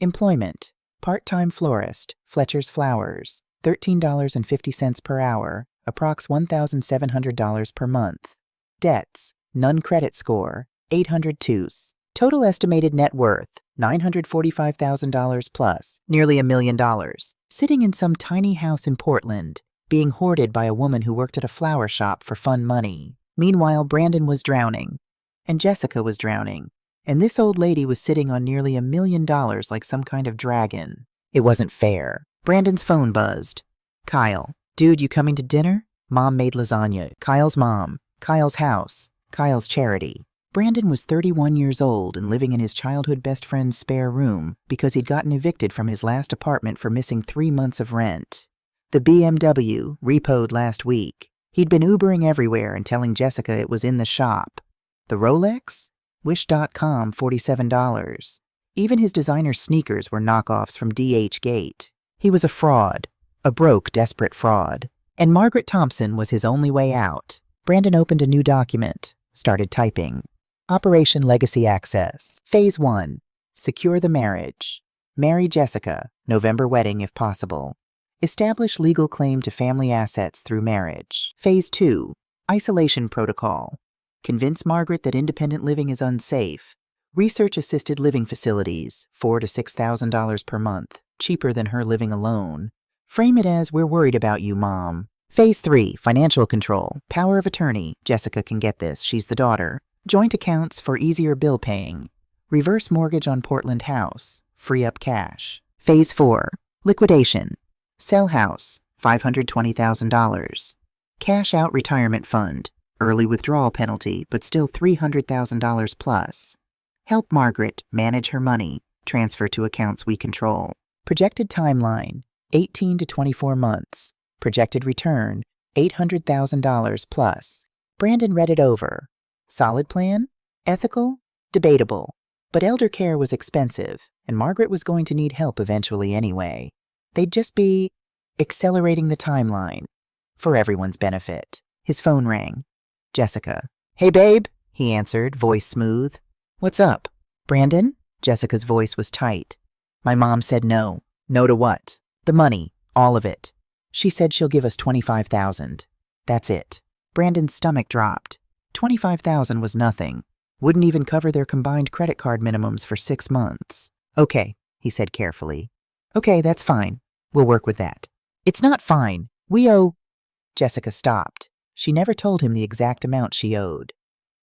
Speaker 1: Employment: part-time florist, Fletcher's Flowers, $13.50 per hour, approx $1,700 per month. Debts: none. Credit score, 802. Total estimated net worth, $945,000 plus, nearly $1 million. Sitting in some tiny house in Portland, being hoarded by a woman who worked at a flower shop for fun money. Meanwhile, Brandon was drowning, and Jessica was drowning, and this old lady was sitting on nearly $1 million like some kind of dragon. It wasn't fair. Brandon's phone buzzed. Kyle: dude, you coming to dinner? Mom made lasagna. Kyle's mom. Kyle's house. Kyle's charity. Brandon was 31 years old and living in his childhood best friend's spare room because he'd gotten evicted from his last apartment for missing 3 months of rent. The BMW, repoed last week. He'd been Ubering everywhere and telling Jessica it was in the shop. The Rolex? Wish.com, $47. Even his designer sneakers were knockoffs from DH Gate. He was a fraud. A broke, desperate fraud. And Margaret Thompson was his only way out. Brandon opened a new document. Started typing. Operation Legacy Access. Phase 1. Secure the marriage. Marry Jessica. November wedding if possible. Establish legal claim to family assets through marriage. Phase 2. Isolation protocol. Convince Margaret that independent living is unsafe. Research assisted living facilities, $4,000 to $6,000 per month, cheaper than her living alone. Frame it as, we're worried about you, Mom. Phase 3. Financial control. Power of attorney. Jessica can get this. She's the daughter. Joint accounts for easier bill paying. Reverse mortgage on Portland house. Free up cash. Phase 4. Liquidation. Sell house. $520,000. Cash out retirement fund. Early withdrawal penalty, but still $300,000 plus. Help Margaret manage her money. Transfer to accounts we control. Projected timeline, 18 to 24 months. Projected return, $800,000 plus. Brandon read it over. Solid plan? Ethical? Debatable. But elder care was expensive, and Margaret was going to need help eventually anyway. They'd just be accelerating the timeline. For everyone's benefit. His phone rang. Jessica. Hey, babe, he answered, voice smooth. What's up? Brandon? Jessica's voice was tight. My mom said no. No to what? The money. All of it. She said she'll give us $25,000. That's it. Brandon's stomach dropped. $25,000 was nothing. Wouldn't even cover their combined credit card minimums for 6 months. Okay, he said carefully. Okay, that's fine. We'll work with that. It's not fine. We owe... Jessica stopped. She never told him the exact amount she owed.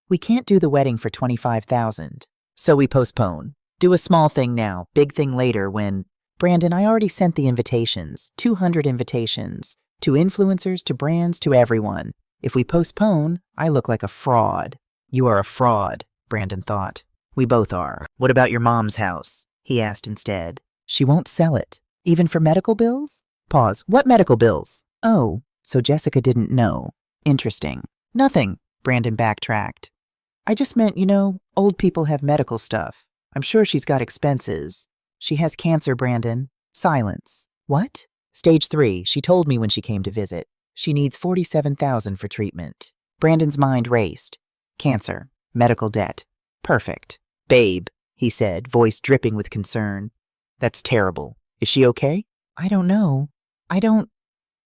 Speaker 1: We can't do the wedding for $25,000. So we postpone. Do a small thing now, big thing later when… Brandon, I already sent the invitations, 200 invitations, to influencers, to brands, to everyone. If we postpone, I look like a fraud. You are a fraud, Brandon thought. We both are. What about your mom's house? He asked instead. She won't sell it. Even for medical bills? Pause. What medical bills? Oh, so Jessica didn't know. Interesting. Nothing, Brandon backtracked. I just meant, old people have medical stuff. I'm sure she's got expenses. She has cancer, Brandon. Silence. What? Stage 3, she told me when she came to visit. She needs $47,000 for treatment. Brandon's mind raced. Cancer. Medical debt. Perfect. Babe, he said, voice dripping with concern. That's terrible. Is she okay? I don't know.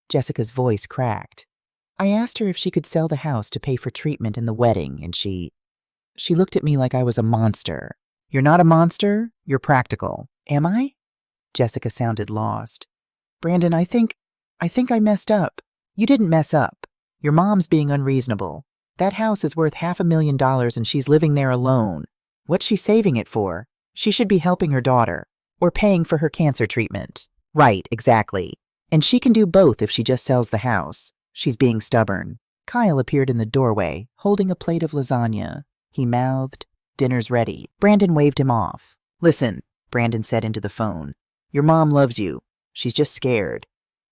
Speaker 1: Jessica's voice cracked. I asked her if she could sell the house to pay for treatment and the wedding, and she looked at me like I was a monster. You're not a monster, you're practical. Am I? Jessica sounded lost. Brandon, I think I messed up. You didn't mess up. Your mom's being unreasonable. That house is worth $500,000 and she's living there alone. What's she saving it for? She should be helping her daughter. Or paying for her cancer treatment. Right, exactly. And she can do both if she just sells the house. She's being stubborn. Kyle appeared in the doorway, holding a plate of lasagna. He mouthed, "Dinner's ready." Brandon waved him off. Listen, Brandon said into the phone. Your mom loves you. She's just scared.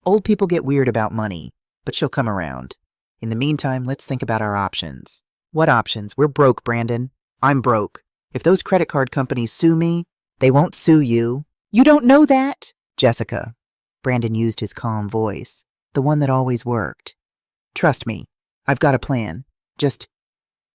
Speaker 1: Old people get weird about money, but she'll come around. In the meantime, let's think about our options. What options? We're broke, Brandon. I'm broke. If those credit card companies sue me, they won't sue you. You don't know that, Jessica. Brandon used his calm voice, the one that always worked. Trust me, I've got a plan. Just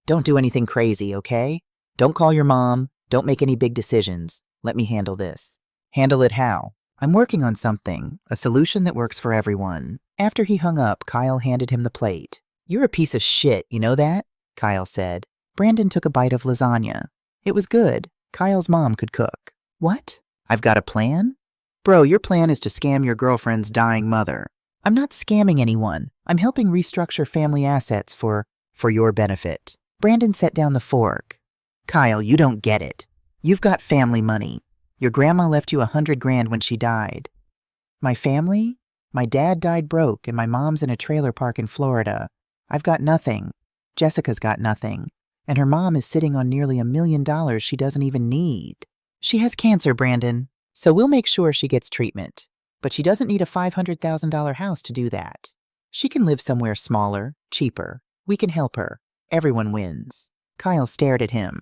Speaker 1: don't do anything crazy, okay? Don't call your mom. Don't make any big decisions. Let me handle this. Handle it how? I'm working on something, a solution that works for everyone. After he hung up, Kyle handed him the plate. You're a piece of shit, you know that? Kyle said. Brandon took a bite of lasagna. It was good. Kyle's mom could cook. What? I've got a plan? Bro, your plan is to scam your girlfriend's dying mother. I'm not scamming anyone. I'm helping restructure family assets for your benefit. Brandon set down the fork. Kyle, you don't get it. You've got family money. Your grandma left you $100,000 when she died. My family? My dad died broke and my mom's in a trailer park in Florida. I've got nothing. Jessica's got nothing. And her mom is sitting on nearly $1 million she doesn't even need. She has cancer, Brandon, so we'll make sure she gets treatment. But she doesn't need a $500,000 house to do that. She can live somewhere smaller, cheaper. We can help her. Everyone wins. Kyle stared at him.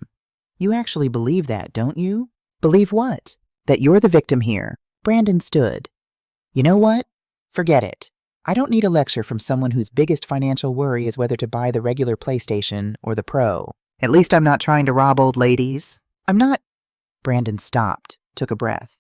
Speaker 1: You actually believe that, don't you? Believe what? That you're the victim here. Brandon stood. You know what? Forget it. I don't need a lecture from someone whose biggest financial worry is whether to buy the regular PlayStation or the Pro. At least I'm not trying to rob old ladies. I'm not… Brandon stopped, took a breath.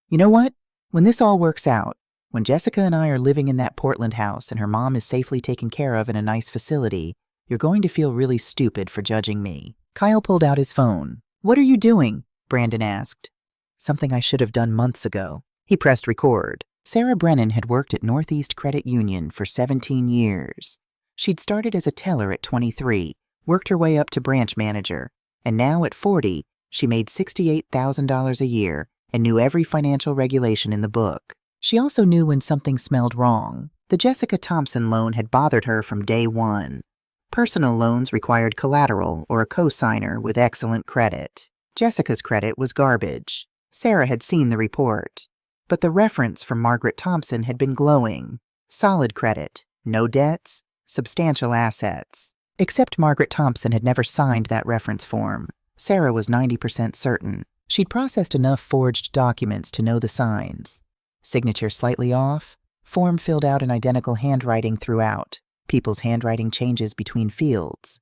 Speaker 1: You know what? When this all works out, when Jessica and I are living in that Portland house and her mom is safely taken care of in a nice facility, you're going to feel really stupid for judging me. Kyle pulled out his phone. What are you doing? Brandon asked. Something I should have done months ago. He pressed record. Sarah Brennan had worked at Northeast Credit Union for 17 years. She'd started as a teller at 23, worked her way up to branch manager, and now at 40, she made $68,000 a year and knew every financial regulation in the book. She also knew when something smelled wrong. The Jessica Thompson loan had bothered her from day one. Personal loans required collateral or a co-signer with excellent credit. Jessica's credit was garbage. Sarah had seen the report. But the reference from Margaret Thompson had been glowing. Solid credit, no debts, substantial assets. Except Margaret Thompson had never signed that reference form. Sarah was 90% certain. She'd processed enough forged documents to know the signs. Signature slightly off, form filled out in identical handwriting throughout. People's handwriting changes between fields.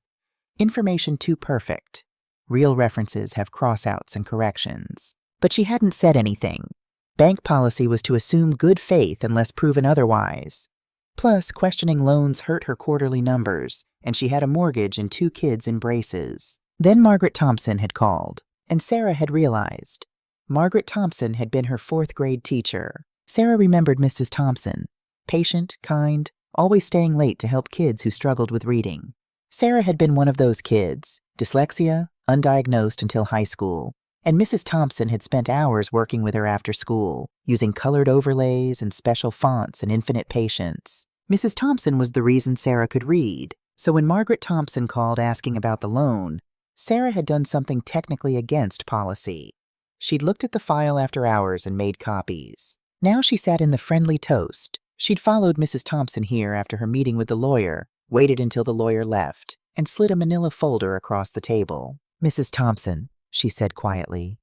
Speaker 1: Information too perfect. Real references have crossouts and corrections. But she hadn't said anything. Bank policy was to assume good faith unless proven otherwise. Plus, questioning loans hurt her quarterly numbers, and she had a mortgage and 2 kids in braces. Then Margaret Thompson had called, and Sarah had realized. Margaret Thompson had been her 4th grade teacher. Sarah remembered Mrs. Thompson, patient, kind, always staying late to help kids who struggled with reading. Sarah had been one of those kids, dyslexia, undiagnosed until high school. And Mrs. Thompson had spent hours working with her after school, using colored overlays and special fonts and infinite patience. Mrs. Thompson was the reason Sarah could read, so when Margaret Thompson called asking about the loan, Sarah had done something technically against policy. She'd looked at the file after hours and made copies. Now she sat in the friendly toast. She'd followed Mrs. Thompson here after her meeting with the lawyer, waited until the lawyer left, and slid a manila folder across the table. "Mrs. Thompson," she said quietly,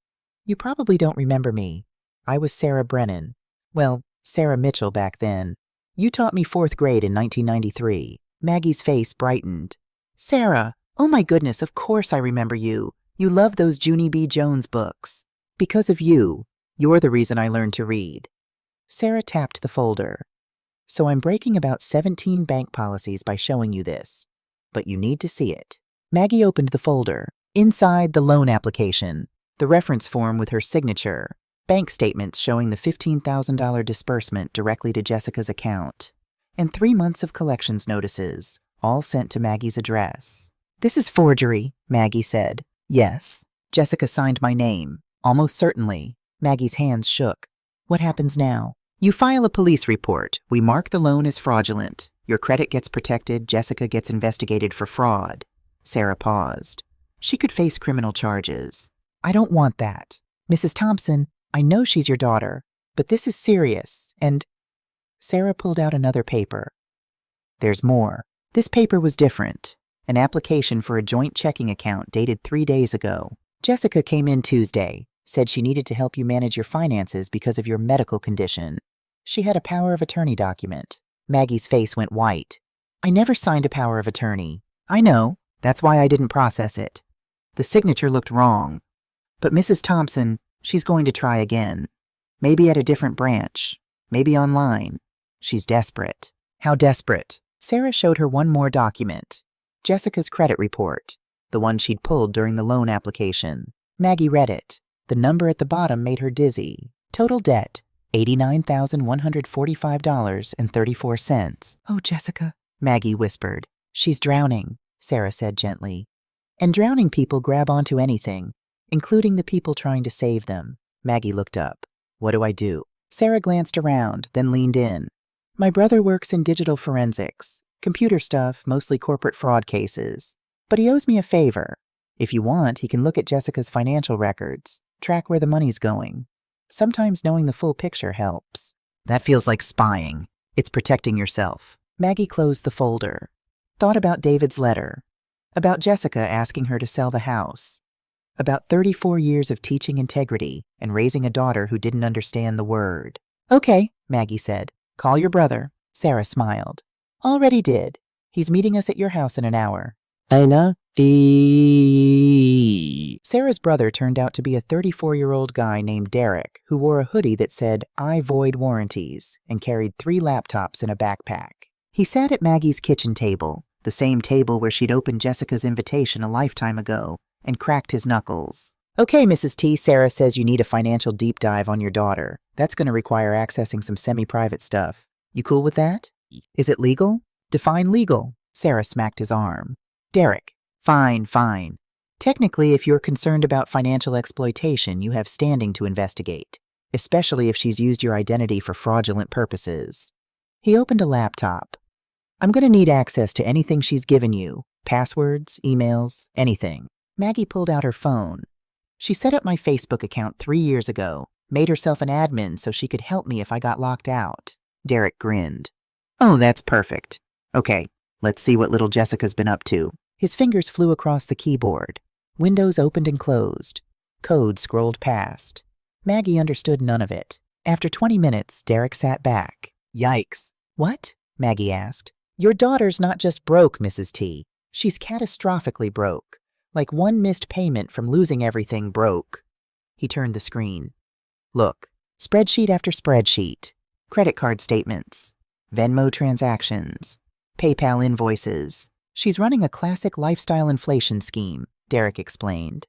Speaker 1: "you probably don't remember me. I was Sarah Brennan. Well, Sarah Mitchell back then. You taught me 4th grade in 1993. Maggie's face brightened. "Sarah! Oh my goodness, of course I remember you. You loved those Junie B. Jones books. Because of you, you're the reason I learned to read." Sarah tapped the folder. "So I'm breaking about 17 bank policies by showing you this. But you need to see it." Maggie opened the folder. Inside, the loan application, the reference form with her signature, bank statements showing the $15,000 disbursement directly to Jessica's account, and 3 months of collections notices, all sent to Maggie's address. "This is forgery," Maggie said. "Yes." Jessica signed my name. "Almost certainly." Maggie's hands shook. "What happens now?" "You file a police report. We mark the loan as fraudulent. Your credit gets protected. Jessica gets investigated for fraud." Sarah paused. She could face criminal charges. "I don't want that. Mrs. Thompson, I know she's your daughter, but this is serious, and—" Sarah pulled out another paper. "There's more. This paper was different. An application for a joint checking account dated 3 days ago. Jessica came in Tuesday, said she needed to help you manage your finances because of your medical condition. She had a power of attorney document." Maggie's face went white. "I never signed a power of attorney." "I know. That's why I didn't process it. The signature looked wrong. But Mrs. Thompson, she's going to try again. Maybe at a different branch. Maybe online. She's desperate." "How desperate?" Sarah showed her one more document. Jessica's credit report, the one she'd pulled during the loan application. Maggie read it. The number at the bottom made her dizzy. Total debt, $89,145.34. "Oh, Jessica," Maggie whispered. "She's drowning," Sarah said gently. "And drowning people grab onto anything, including the people trying to save them." Maggie looked up. "What do I do?" Sarah glanced around, then leaned in. "My brother works in digital forensics. Computer stuff, mostly corporate fraud cases. But he owes me a favor. If you want, he can look at Jessica's financial records, track where the money's going. Sometimes knowing the full picture helps." "That feels like spying. It's protecting yourself." Maggie closed the folder. Thought about David's letter. About Jessica asking her to sell the house. About 34 years of teaching integrity and raising a daughter who didn't understand the word. "Okay," Maggie said. "Call your brother." Sarah smiled. "Already did. He's meeting us at your house in an hour." "Aina? Sarah's brother turned out to be a 34-year-old guy named Derek who wore a hoodie that said, "I void warranties," and carried 3 laptops in a backpack. He sat at Maggie's kitchen table, the same table where she'd opened Jessica's invitation a lifetime ago, and cracked his knuckles. "Okay, Mrs. T, Sarah says you need a financial deep dive on your daughter. That's going to require accessing some semi-private stuff. You cool with that? Is it legal? Define legal." Sarah smacked his arm. "Derek, fine. Technically, if you're concerned about financial exploitation, you have standing to investigate, especially if she's used your identity for fraudulent purposes." He opened a laptop. "I'm going to need access to anything she's given you. Passwords, emails, anything." Maggie pulled out her phone. "She set up my Facebook account 3 years ago, made herself an admin so she could help me if I got locked out." Derek grinned. "Oh, that's perfect. Okay, let's see what little Jessica's been up to." His fingers flew across the keyboard. Windows opened and closed. Code scrolled past. Maggie understood none of it. After 20 minutes, Derek sat back. "Yikes." "What?" Maggie asked. "Your daughter's not just broke, Mrs. T. She's catastrophically broke. Like one missed payment from losing everything broke." He turned the screen. "Look, spreadsheet after spreadsheet. Credit card statements. Venmo transactions. PayPal invoices. She's running a classic lifestyle inflation scheme," Derek explained.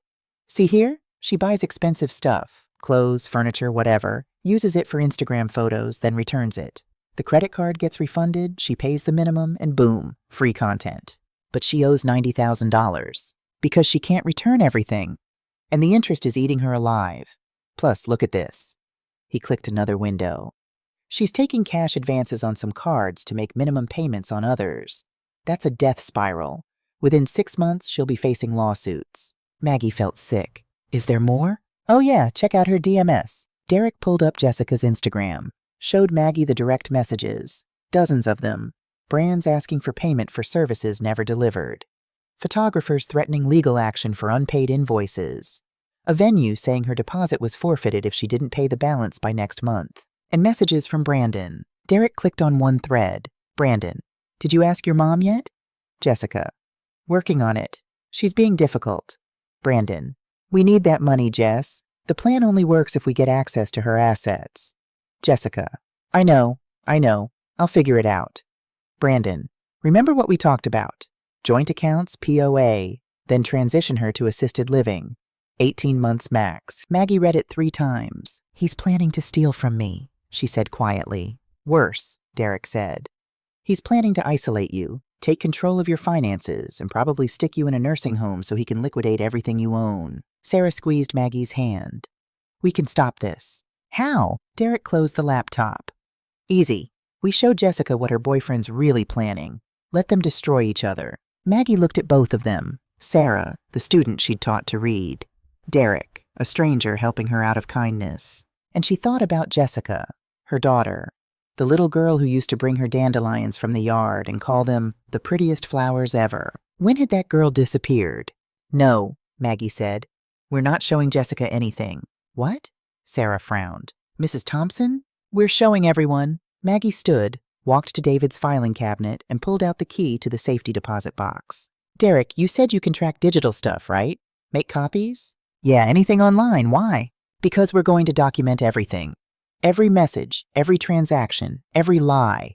Speaker 1: "See here? She buys expensive stuff, clothes, furniture, whatever, uses it for Instagram photos, then returns it. The credit card gets refunded, she pays the minimum, and boom, free content. But she owes $90,000. Because she can't return everything. And the interest is eating her alive. Plus, look at this. He clicked another window. She's taking cash advances on some cards to make minimum payments on others. That's a death spiral. Within 6 months, she'll be facing lawsuits. Maggie felt sick. Is there more? Oh yeah, check out her DMS. Derek pulled up Jessica's Instagram, showed Maggie the direct messages. Dozens of them. Brands asking for payment for services never delivered. Photographers threatening legal action for unpaid invoices. A venue saying her deposit was forfeited if she didn't pay the balance by next month. And messages from Brandon. Derek clicked on one thread. Brandon, did you ask your mom yet? Jessica, working on it. She's being difficult. Brandon, we need that money, Jess. The plan only works if we get access to her assets. Jessica, I know. I'll figure it out. Brandon, remember what we talked about? Joint accounts, POA, then transition her to assisted living. 18 months max. Maggie read it 3 times. He's planning to steal from me, she said quietly. Worse, Derek said. He's planning to isolate you, take control of your finances, and probably stick you in a nursing home so he can liquidate everything you own. Sarah squeezed Maggie's hand. We can stop this. How? Derek closed the laptop. Easy. We show Jessica what her boyfriend's really planning. Let them destroy each other. Maggie looked at both of them. Sarah, the student she'd taught to read. Derek, a stranger helping her out of kindness. And she thought about Jessica, her daughter, the little girl who used to bring her dandelions from the yard and call them the prettiest flowers ever. When had that girl disappeared? No, Maggie said. We're not showing Jessica anything. What? Sarah frowned. Mrs. Thompson? We're showing everyone. Maggie stood, walked to David's filing cabinet, and pulled out the key to the safety deposit box. Derek, you said you can track digital stuff, right? Make copies? Yeah, anything online. Why? Because we're going to document everything. Every message, every transaction, every lie.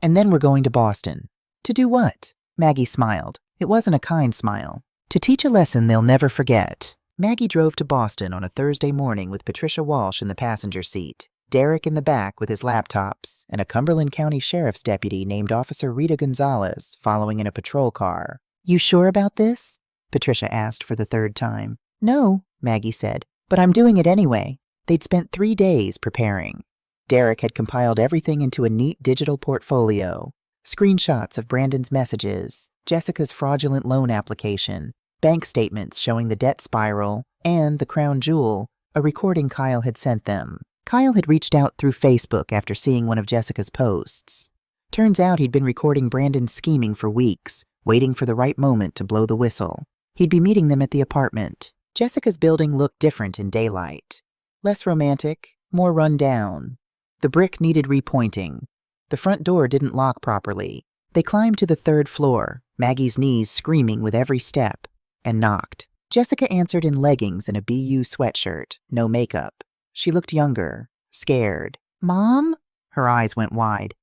Speaker 1: And then we're going to Boston. To do what? Maggie smiled. It wasn't a kind smile. To teach a lesson they'll never forget. Maggie drove to Boston on a Thursday morning with Patricia Walsh in the passenger seat, Derek in the back with his laptops, and a Cumberland County Sheriff's deputy named Officer Rita Gonzalez following in a patrol car. You sure about this? Patricia asked for the 3rd time. No, Maggie said, but I'm doing it anyway. They'd spent 3 days preparing. Derek had compiled everything into a neat digital portfolio. Screenshots of Brandon's messages, Jessica's fraudulent loan application, bank statements showing the debt spiral, and the crown jewel, a recording Kyle had sent them. Kyle had reached out through Facebook after seeing one of Jessica's posts. Turns out he'd been recording Brandon's scheming for weeks, waiting for the right moment to blow the whistle. He'd be meeting them at the apartment. Jessica's building looked different in daylight. Less romantic, more run down. The brick needed repointing. The front door didn't lock properly. They climbed to the 3rd floor, Maggie's knees screaming with every step, and knocked. Jessica answered in leggings and a BU sweatshirt, no makeup. She looked younger, scared. Mom? Her eyes went wide.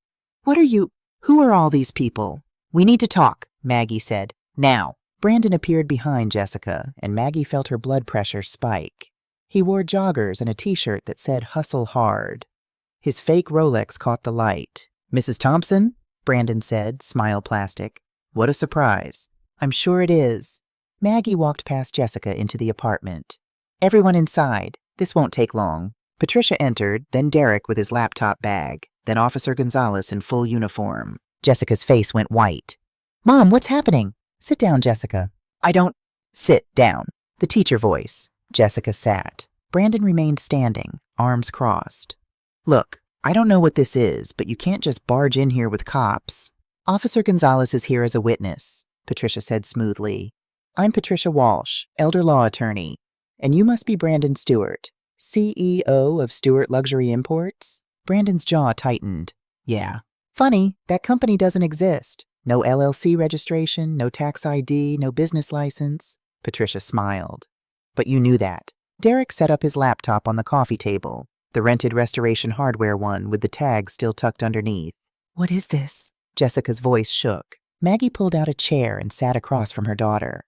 Speaker 1: Who are all these people? We need to talk, Maggie said. Now. Brandon appeared behind Jessica, and Maggie felt her blood pressure spike. He wore joggers and a t-shirt that said "Hustle Hard." His fake Rolex caught the light. Mrs. Thompson? Brandon said, smile plastic. What a surprise. I'm sure it is. Maggie walked past Jessica into the apartment. Everyone inside. This won't take long. Patricia entered, then Derek with his laptop bag, then Officer Gonzalez in full uniform. Jessica's face went white. Mom, what's happening? Sit down, Jessica. I don't... Sit down. The teacher voice. Jessica sat. Brandon remained standing, arms crossed. Look, I don't know what this is, but you can't just barge in here with cops. Officer Gonzalez is here as a witness, Patricia said smoothly. I'm Patricia Walsh, elder law attorney, and you must be Brandon Stewart, CEO of Stewart Luxury Imports? Brandon's jaw tightened. Yeah. Funny, that company doesn't exist. No LLC registration, no tax ID, no business license. Patricia smiled. But you knew that. Derek set up his laptop on the coffee table, the rented Restoration Hardware one with the tag still tucked underneath. What is this? Jessica's voice shook. Maggie pulled out a chair and sat across from her daughter.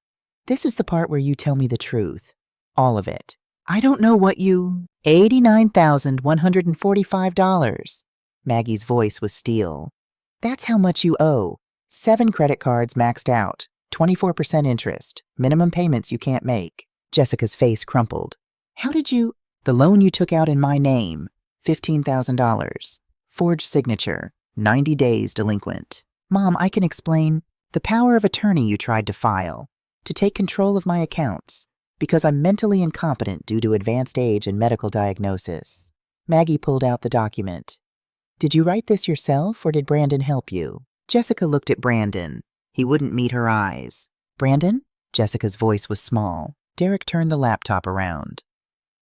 Speaker 1: This is the part where you tell me the truth. All of it. I don't know what you... $89,145. Maggie's voice was steel. That's how much you owe. 7 credit cards maxed out. 24% interest. Minimum payments you can't make. Jessica's face crumpled. How did you? The loan you took out in my name. $15,000. Forged signature. 90 days delinquent. Mom, I can explain. The power of attorney you tried to file. To take control of my accounts. Because I'm mentally incompetent due to advanced age and medical diagnosis. Maggie pulled out the document. Did you write this yourself or did Brandon help you? Jessica looked at Brandon. He wouldn't meet her eyes. Brandon? Jessica's voice was small. Derek turned the laptop around.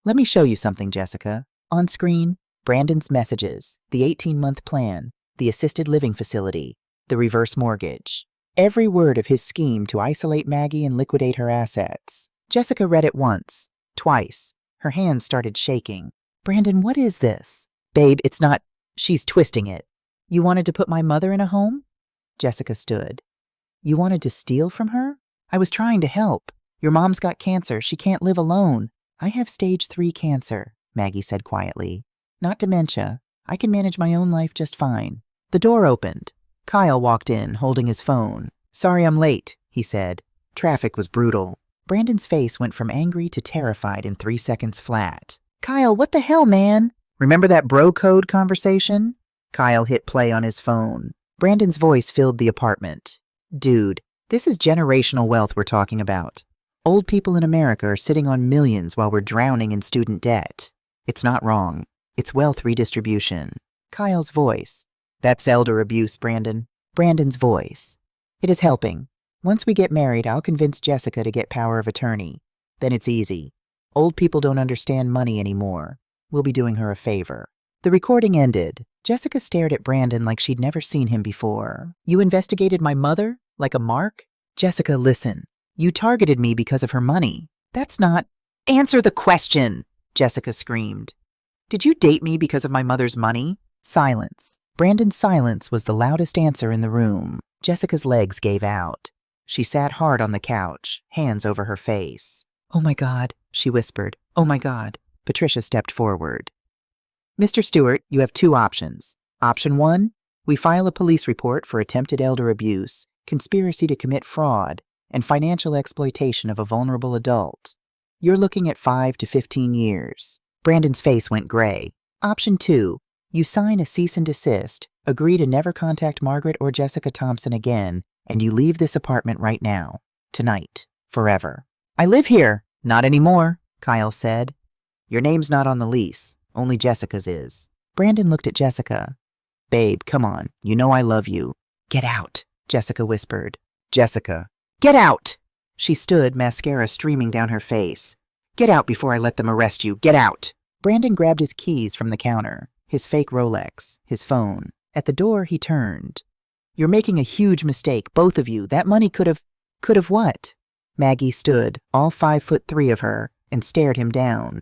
Speaker 1: Let me show you something, Jessica. On screen, Brandon's messages, the 18-month plan, the assisted living facility, the reverse mortgage. Every word of his scheme to isolate Maggie and liquidate her assets. Jessica read it once, twice. Her hands started shaking. Brandon, what is this? Babe, it's not. She's twisting it. You wanted to put my mother in a home? Jessica stood. You wanted to steal from her? I was trying to help. Your mom's got cancer. She can't live alone. I have stage 3 cancer, Maggie said quietly. Not dementia. I can manage my own life just fine. The door opened. Kyle walked in, holding his phone. Sorry I'm late, he said. Traffic was brutal. Brandon's face went from angry to terrified in 3 seconds flat. Kyle, what the hell, man? Remember that bro code conversation? Kyle hit play on his phone. Brandon's voice filled the apartment. Dude, this is generational wealth we're talking about. Old people in America are sitting on millions while we're drowning in student debt. It's not wrong. It's wealth redistribution. Kyle's voice. That's elder abuse, Brandon. Brandon's voice. It is helping. Once we get married, I'll convince Jessica to get power of attorney. Then it's easy. Old people don't understand money anymore. We'll be doing her a favor. The recording ended. Jessica stared at Brandon like she'd never seen him before. You investigated my mother? Like a mark? Jessica, listen. You targeted me because of her money. That's not... Answer the question, Jessica screamed. Did you date me because of my mother's money? Silence. Brandon's silence was the loudest answer in the room. Jessica's legs gave out. She sat hard on the couch, hands over her face. Oh my God, she whispered. Oh my God. Patricia stepped forward. Mr. Stewart, you have 2 options. Option 1, we file a police report for attempted elder abuse, conspiracy to commit fraud, and financial exploitation of a vulnerable adult. You're looking at 5 to 15 years. Brandon's face went gray. Option 2, you sign a cease and desist, agree to never contact Margaret or Jessica Thompson again, and you leave this apartment right now. Tonight. Forever. I live here. Not anymore, Kyle said. Your name's not on the lease. Only Jessica's is. Brandon looked at Jessica. Babe, come on. You know I love you. Get out, Jessica whispered. Jessica. Get out! She stood, mascara streaming down her face. Get out before I let them arrest you. Get out! Brandon grabbed his keys from the counter, his fake Rolex, his phone. At the door, he turned. You're making a huge mistake, both of you. That money could have what? Maggie stood, all 5'3" of her, and stared him down.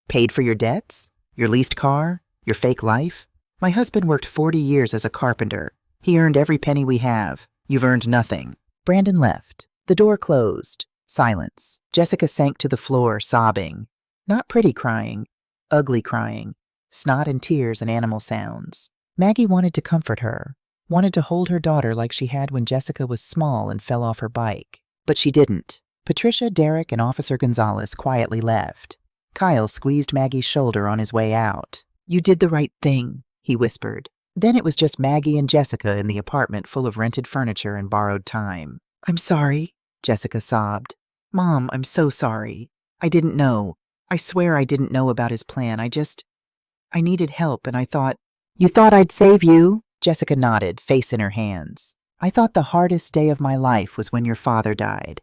Speaker 1: Paid for your debts? Your leased car? Your fake life? My husband worked 40 years as a carpenter. He earned every penny we have. You've earned nothing. Brandon left. The door closed. Silence. Jessica sank to the floor, sobbing. Not pretty crying. Ugly crying. Snot and tears and animal sounds. Maggie wanted to comfort her. Wanted to hold her daughter like she had when Jessica was small and fell off her bike. But she didn't. Patricia, Derek, and Officer Gonzalez quietly left. Kyle squeezed Maggie's shoulder on his way out. You did the right thing, he whispered. Then it was just Maggie and Jessica in the apartment full of rented furniture and borrowed time. I'm sorry, Jessica sobbed. Mom, I'm so sorry. I didn't know. I swear I didn't know about his plan. I needed help and I thought... You thought I'd save you? Jessica nodded, face in her hands. I thought the hardest day of my life was when your father died.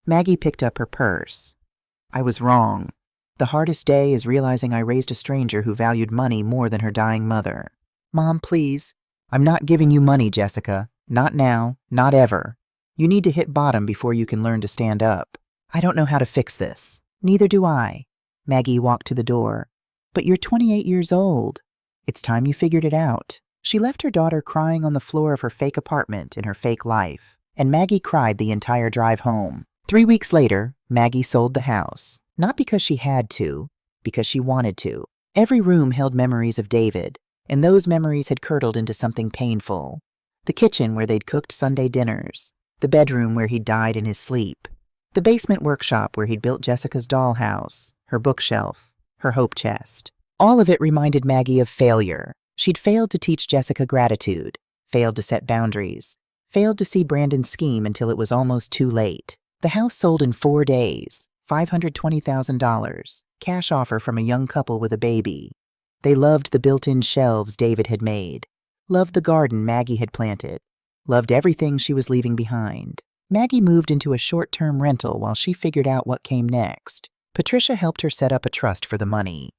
Speaker 1: Maggie picked up her purse. I was wrong. The hardest day is realizing I raised a stranger who valued money more than her dying mother. Mom, please. I'm not giving you money, Jessica. Not now. Not ever. You need to hit bottom before you can learn to stand up. I don't know how to fix this. Neither do I. Maggie walked to the door. But you're 28 years old. It's time you figured it out. She left her daughter crying on the floor of her fake apartment in her fake life, and Maggie cried the entire drive home. 3 weeks later, Maggie sold the house. Not because she had to, because she wanted to. Every room held memories of David, and those memories had curdled into something painful. The kitchen where they'd cooked Sunday dinners, the bedroom where he'd died in his sleep, the basement workshop where he'd built Jessica's dollhouse, her bookshelf, her hope chest. All of it reminded Maggie of failure. She'd failed to teach Jessica gratitude, failed to set boundaries, failed to see Brandon's scheme until it was almost too late. The house sold in 4 days, $520,000, cash offer from a young couple with a baby. They loved the built-in shelves David had made, loved the garden Maggie had planted, loved everything she was leaving behind. Maggie moved into a short-term rental while she figured out what came next. Patricia helped her set up a trust for the money.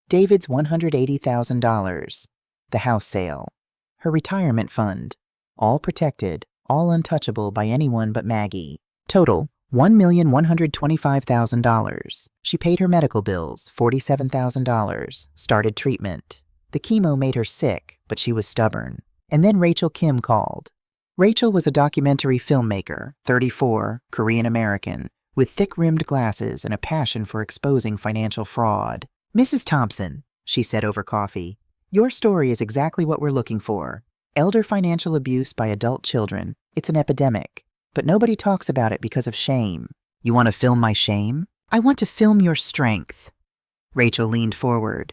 Speaker 1: David's $180,000, the house sale, her retirement fund, all protected, all untouchable by anyone but Maggie. Total, $1,125,000. She paid her medical bills, $47,000, started treatment. The chemo made her sick, but she was stubborn. And then Rachel Kim called. Rachel was a documentary filmmaker, 34, Korean-American, with thick-rimmed glasses and a passion for exposing financial fraud. "Mrs. Thompson," she said over coffee, "your story is exactly what we're looking for. Elder financial abuse by adult children. It's an epidemic. But nobody talks about it because of shame. You want to film my shame? I want to film your strength." Rachel leaned forward.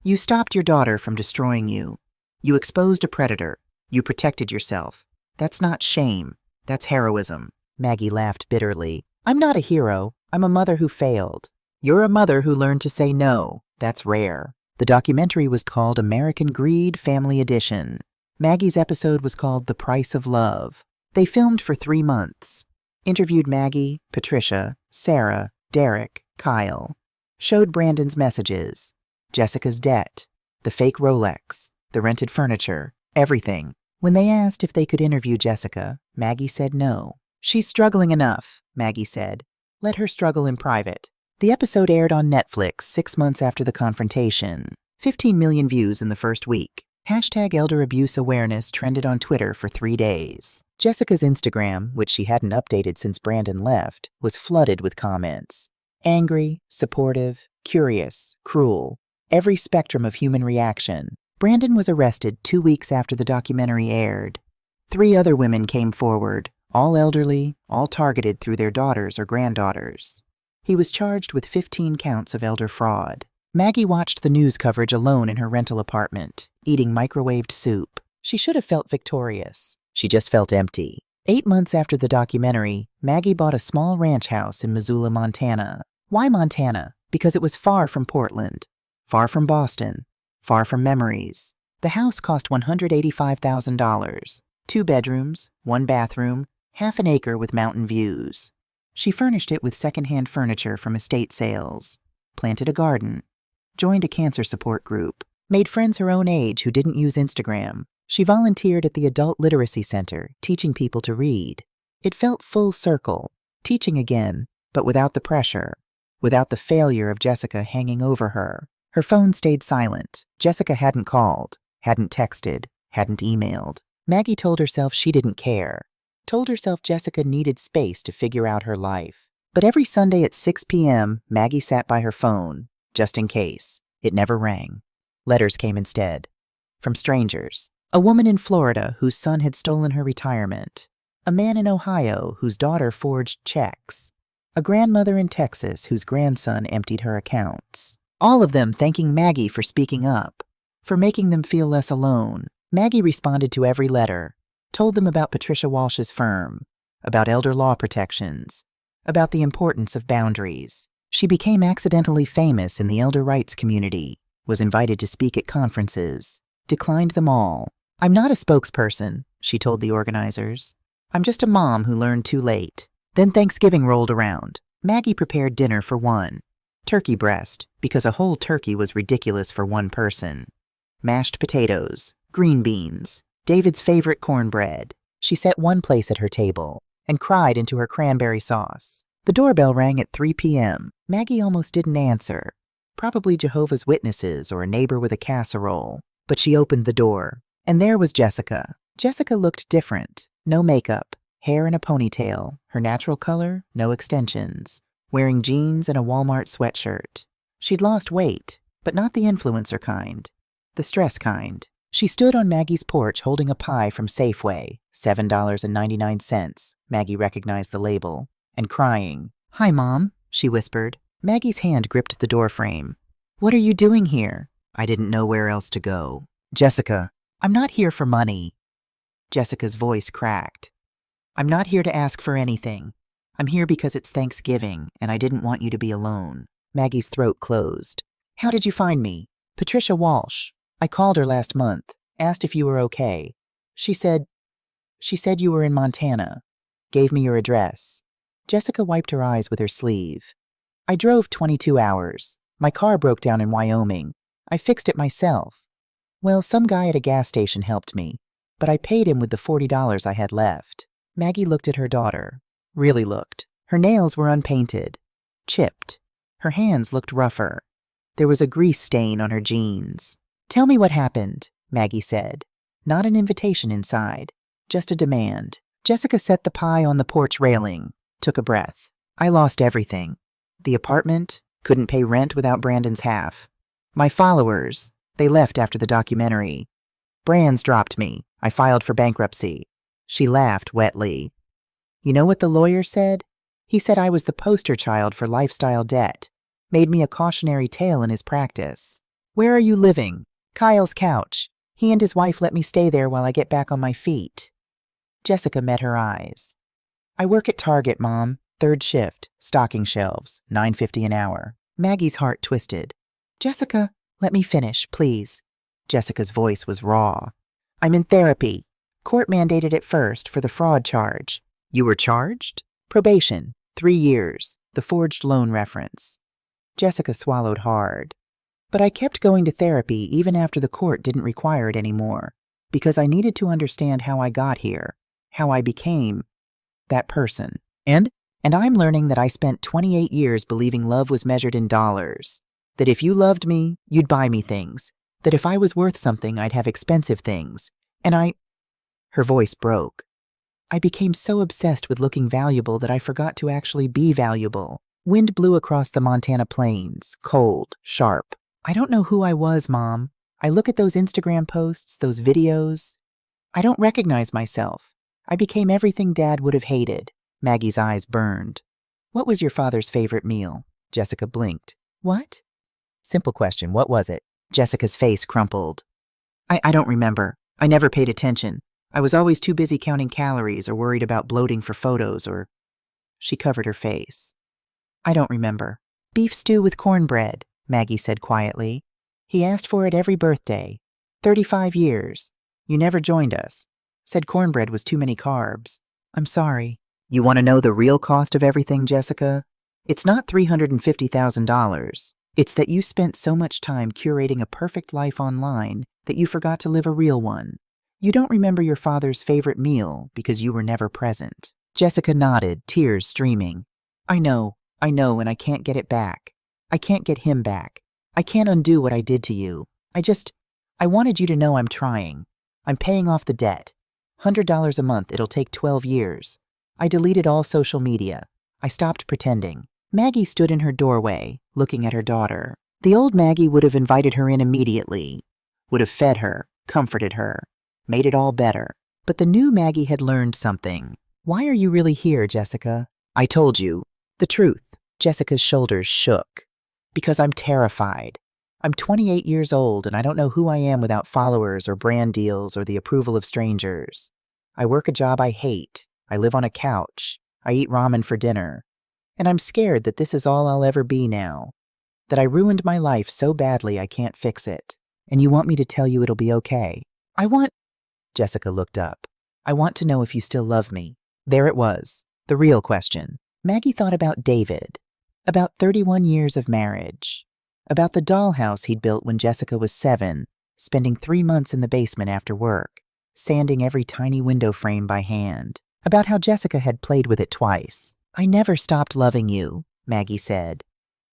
Speaker 1: "You stopped your daughter from destroying you. You exposed a predator. You protected yourself. That's not shame. That's heroism." Maggie laughed bitterly. "I'm not a hero. I'm a mother who failed." "You're a mother who learned to say no. That's rare." The documentary was called American Greed Family Edition. Maggie's episode was called The Price of Love. They filmed for 3 months. Interviewed Maggie, Patricia, Sarah, Derek, Kyle. Showed Brandon's messages, Jessica's debt, the fake Rolex, the rented furniture, everything. When they asked if they could interview Jessica, Maggie said no. "She's struggling enough," Maggie said. "Let her struggle in private." The episode aired on Netflix 6 months after the confrontation. 15 million views in the first week. Hashtag elder abuse awareness trended on Twitter for 3 days. Jessica's Instagram, which she hadn't updated since Brandon left, was flooded with comments. Angry, supportive, curious, cruel. Every spectrum of human reaction. Brandon was arrested 2 weeks after the documentary aired. 3 other women came forward, all elderly, all targeted through their daughters or granddaughters. He was charged with 15 counts of elder fraud. Maggie watched the news coverage alone in her rental apartment, eating microwaved soup. She should have felt victorious. She just felt empty. 8 months after the documentary, Maggie bought a small ranch house in Missoula, Montana. Why Montana? Because it was far from Portland, far from Boston, far from memories. The house cost $185,000. 2 bedrooms, 1 bathroom, half an acre with mountain views. She furnished it with secondhand furniture from estate sales, planted a garden, joined a cancer support group, made friends her own age who didn't use Instagram. She volunteered at the Adult Literacy Center, teaching people to read. It felt full circle, teaching again, but without the pressure, without the failure of Jessica hanging over her. Her phone stayed silent. Jessica hadn't called, hadn't texted, hadn't emailed. Maggie told herself she didn't care, told herself Jessica needed space to figure out her life. But every Sunday at 6 p.m., Maggie sat by her phone, just in case. It never rang. Letters came instead. From strangers. A woman in Florida whose son had stolen her retirement. A man in Ohio whose daughter forged checks. A grandmother in Texas whose grandson emptied her accounts. All of them thanking Maggie for speaking up, for making them feel less alone. Maggie responded to every letter, told them about Patricia Walsh's firm, about elder law protections, about the importance of boundaries. She became accidentally famous in the elder rights community, was invited to speak at conferences, declined them all. "I'm not a spokesperson," she told the organizers. "I'm just a mom who learned too late." Then Thanksgiving rolled around. Maggie prepared dinner for 1. Turkey breast, because a whole turkey was ridiculous for 1 person. Mashed potatoes, green beans, David's favorite cornbread. She set 1 place at her table and cried into her cranberry sauce. The doorbell rang at 3 p.m. Maggie almost didn't answer. Probably Jehovah's Witnesses or a neighbor with a casserole. But she opened the door, and there was Jessica. Jessica looked different. No makeup, hair in a ponytail, her natural color, no extensions. Wearing jeans and a Walmart sweatshirt. She'd lost weight, but not the influencer kind. The stress kind. She stood on Maggie's porch holding a pie from Safeway, $7.99. Maggie recognized the label. And crying. "Hi, Mom," she whispered. Maggie's hand gripped the doorframe. "What are you doing here?" I didn't know where else to go. "Jessica, I'm not here for money." Jessica's voice cracked. "I'm not here to ask for anything. I'm here because it's Thanksgiving, and I didn't want you to be alone." Maggie's throat closed. "How did you find me?" "Patricia Walsh. I called her last month, asked if you were okay. She said you were in Montana. Gave me your address." Jessica wiped her eyes with her sleeve. "I drove 22 hours. My car broke down in Wyoming. I fixed it myself. Well, some guy at a gas station helped me, but I paid him with the $40 I had left." Maggie looked at her daughter. Really looked. Her nails were unpainted, chipped. Her hands looked rougher. There was a grease stain on her jeans. "Tell me what happened," Maggie said. Not an invitation inside, just a demand. Jessica set the pie on the porch railing, took a breath. "I lost everything. The apartment, couldn't pay rent without Brandon's half. My followers, they left after the documentary. Brands dropped me. I filed for bankruptcy." She laughed wetly. "You know what the lawyer said? He said I was the poster child for lifestyle debt. Made me a cautionary tale in his practice. Where are you living?" "Kyle's couch. He and his wife let me stay there while I get back on my feet." Jessica met her eyes. "I work at Target, Mom. 3rd shift, stocking shelves, $9.50 an hour." Maggie's heart twisted. "Jessica, let me finish, please." Jessica's voice was raw. "I'm in therapy. Court mandated it first for the fraud charge." "You were charged?" "Probation, 3 years, the forged loan reference." Jessica swallowed hard. "But I kept going to therapy even after the court didn't require it anymore, because I needed to understand how I got here, how I became that person. And I'm learning that I spent 28 years believing love was measured in dollars, that if you loved me, you'd buy me things, that if I was worth something, I'd have expensive things. And Her voice broke. "I became so obsessed with looking valuable that I forgot to actually be valuable." Wind blew across the Montana plains, cold, sharp. "I don't know who I was, Mom. I look at those Instagram posts, those videos. I don't recognize myself. I became everything Dad would have hated." Maggie's eyes burned. "What was your father's favorite meal?" Jessica blinked. "What?" "Simple question. What was it?" Jessica's face crumpled. I don't remember. I never paid attention. I was always too busy counting calories or worried about bloating for photos or..." She covered her face. "I don't remember." "Beef stew with cornbread," Maggie said quietly. "He asked for it every birthday. 35 years. You never joined us. Said cornbread was too many carbs. I'm sorry." "You want to know the real cost of everything, Jessica? It's not $350,000. It's that you spent so much time curating a perfect life online that you forgot to live a real one. You don't remember your father's favorite meal because you were never present." Jessica nodded, tears streaming. I know, and I can't get it back. I can't get him back. I can't undo what I did to you. I wanted you to know I'm trying. I'm paying off the debt. $100 a month, it'll take 12 years. I deleted all social media. I stopped pretending." Maggie stood in her doorway, looking at her daughter. The old Maggie would have invited her in immediately, would have fed her, comforted her, made it all better. But the new Maggie had learned something. "Why are you really here, Jessica?" "I told you. The truth." Jessica's shoulders shook. "Because I'm terrified. I'm 28 years old and I don't know who I am without followers or brand deals or the approval of strangers. I work a job I hate. I live on a couch. I eat ramen for dinner. And I'm scared that this is all I'll ever be now. That I ruined my life so badly I can't fix it. And you want me to tell you it'll be okay. Jessica looked up. "I want to know if you still love me." There it was, the real question. Maggie thought about David, about 31 years of marriage, about the dollhouse he'd built when Jessica was 7, spending 3 months in the basement after work, sanding every tiny window frame by hand, about how Jessica had played with it twice. "I never stopped loving you," Maggie said,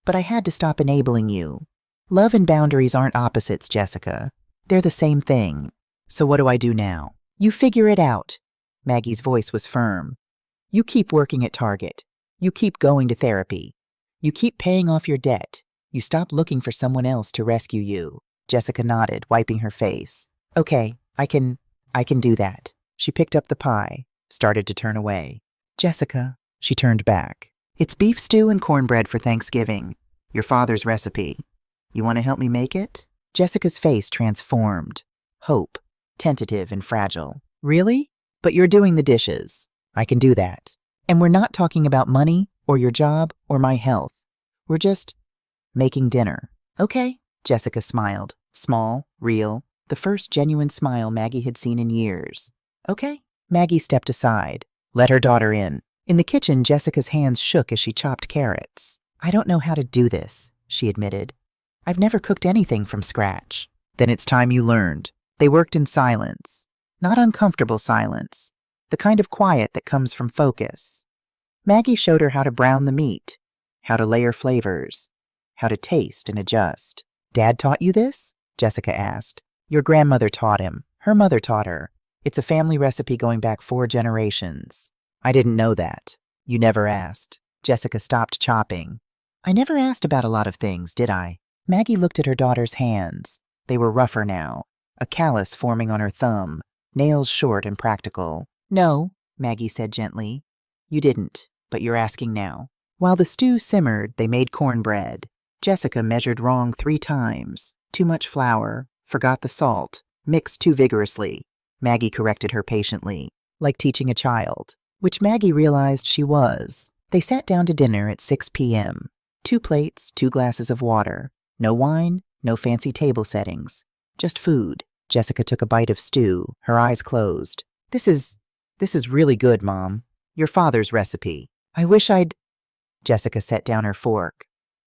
Speaker 1: "but I had to stop enabling you. Love and boundaries aren't opposites, Jessica. They're the same thing. So what do I do now?" "You figure it out." Maggie's voice was firm. "You keep working at Target. You keep going to therapy. You keep paying off your debt. You stop looking for someone else to rescue you." Jessica nodded, wiping her face. "Okay, I can do that." She picked up the pie, started to turn away. Jessica, she turned back. It's beef stew and cornbread for Thanksgiving. Your father's recipe. You want to help me make it? Jessica's face transformed. Hope, tentative and fragile. Really? But you're doing the dishes. I can do that. And we're not talking about money or your job or my health. We're just making dinner. Okay, Jessica smiled. Small, real, the first genuine smile Maggie had seen in years. Okay. Maggie stepped aside, let her daughter in. In the kitchen, Jessica's hands shook as she chopped carrots. I don't know how to do this, she admitted. I've never cooked anything from scratch. Then it's time you learned. They worked in silence. Not uncomfortable silence. The kind of quiet that comes from focus. Maggie showed her how to brown the meat, how to layer flavors, how to taste and adjust. Dad taught you this? Jessica asked. Your grandmother taught him. Her mother taught her. It's a family recipe going back 4 generations. I didn't know that. You never asked. Jessica stopped chopping. I never asked about a lot of things, did I? Maggie looked at her daughter's hands. They were rougher now, a callus forming on her thumb, nails short and practical. No, Maggie said gently. You didn't, but you're asking now. While the stew simmered, they made cornbread. Jessica measured wrong 3 times. Too much flour, forgot the salt, mixed too vigorously. Maggie corrected her patiently, like teaching a child, which Maggie realized she was. They sat down to dinner at 6 p.m. 2 plates, 2 glasses of water. No wine, no fancy table settings. Just food. Jessica took a bite of stew, her eyes closed. This is really good, Mom. Your father's recipe. I wish I'd... Jessica set down her fork.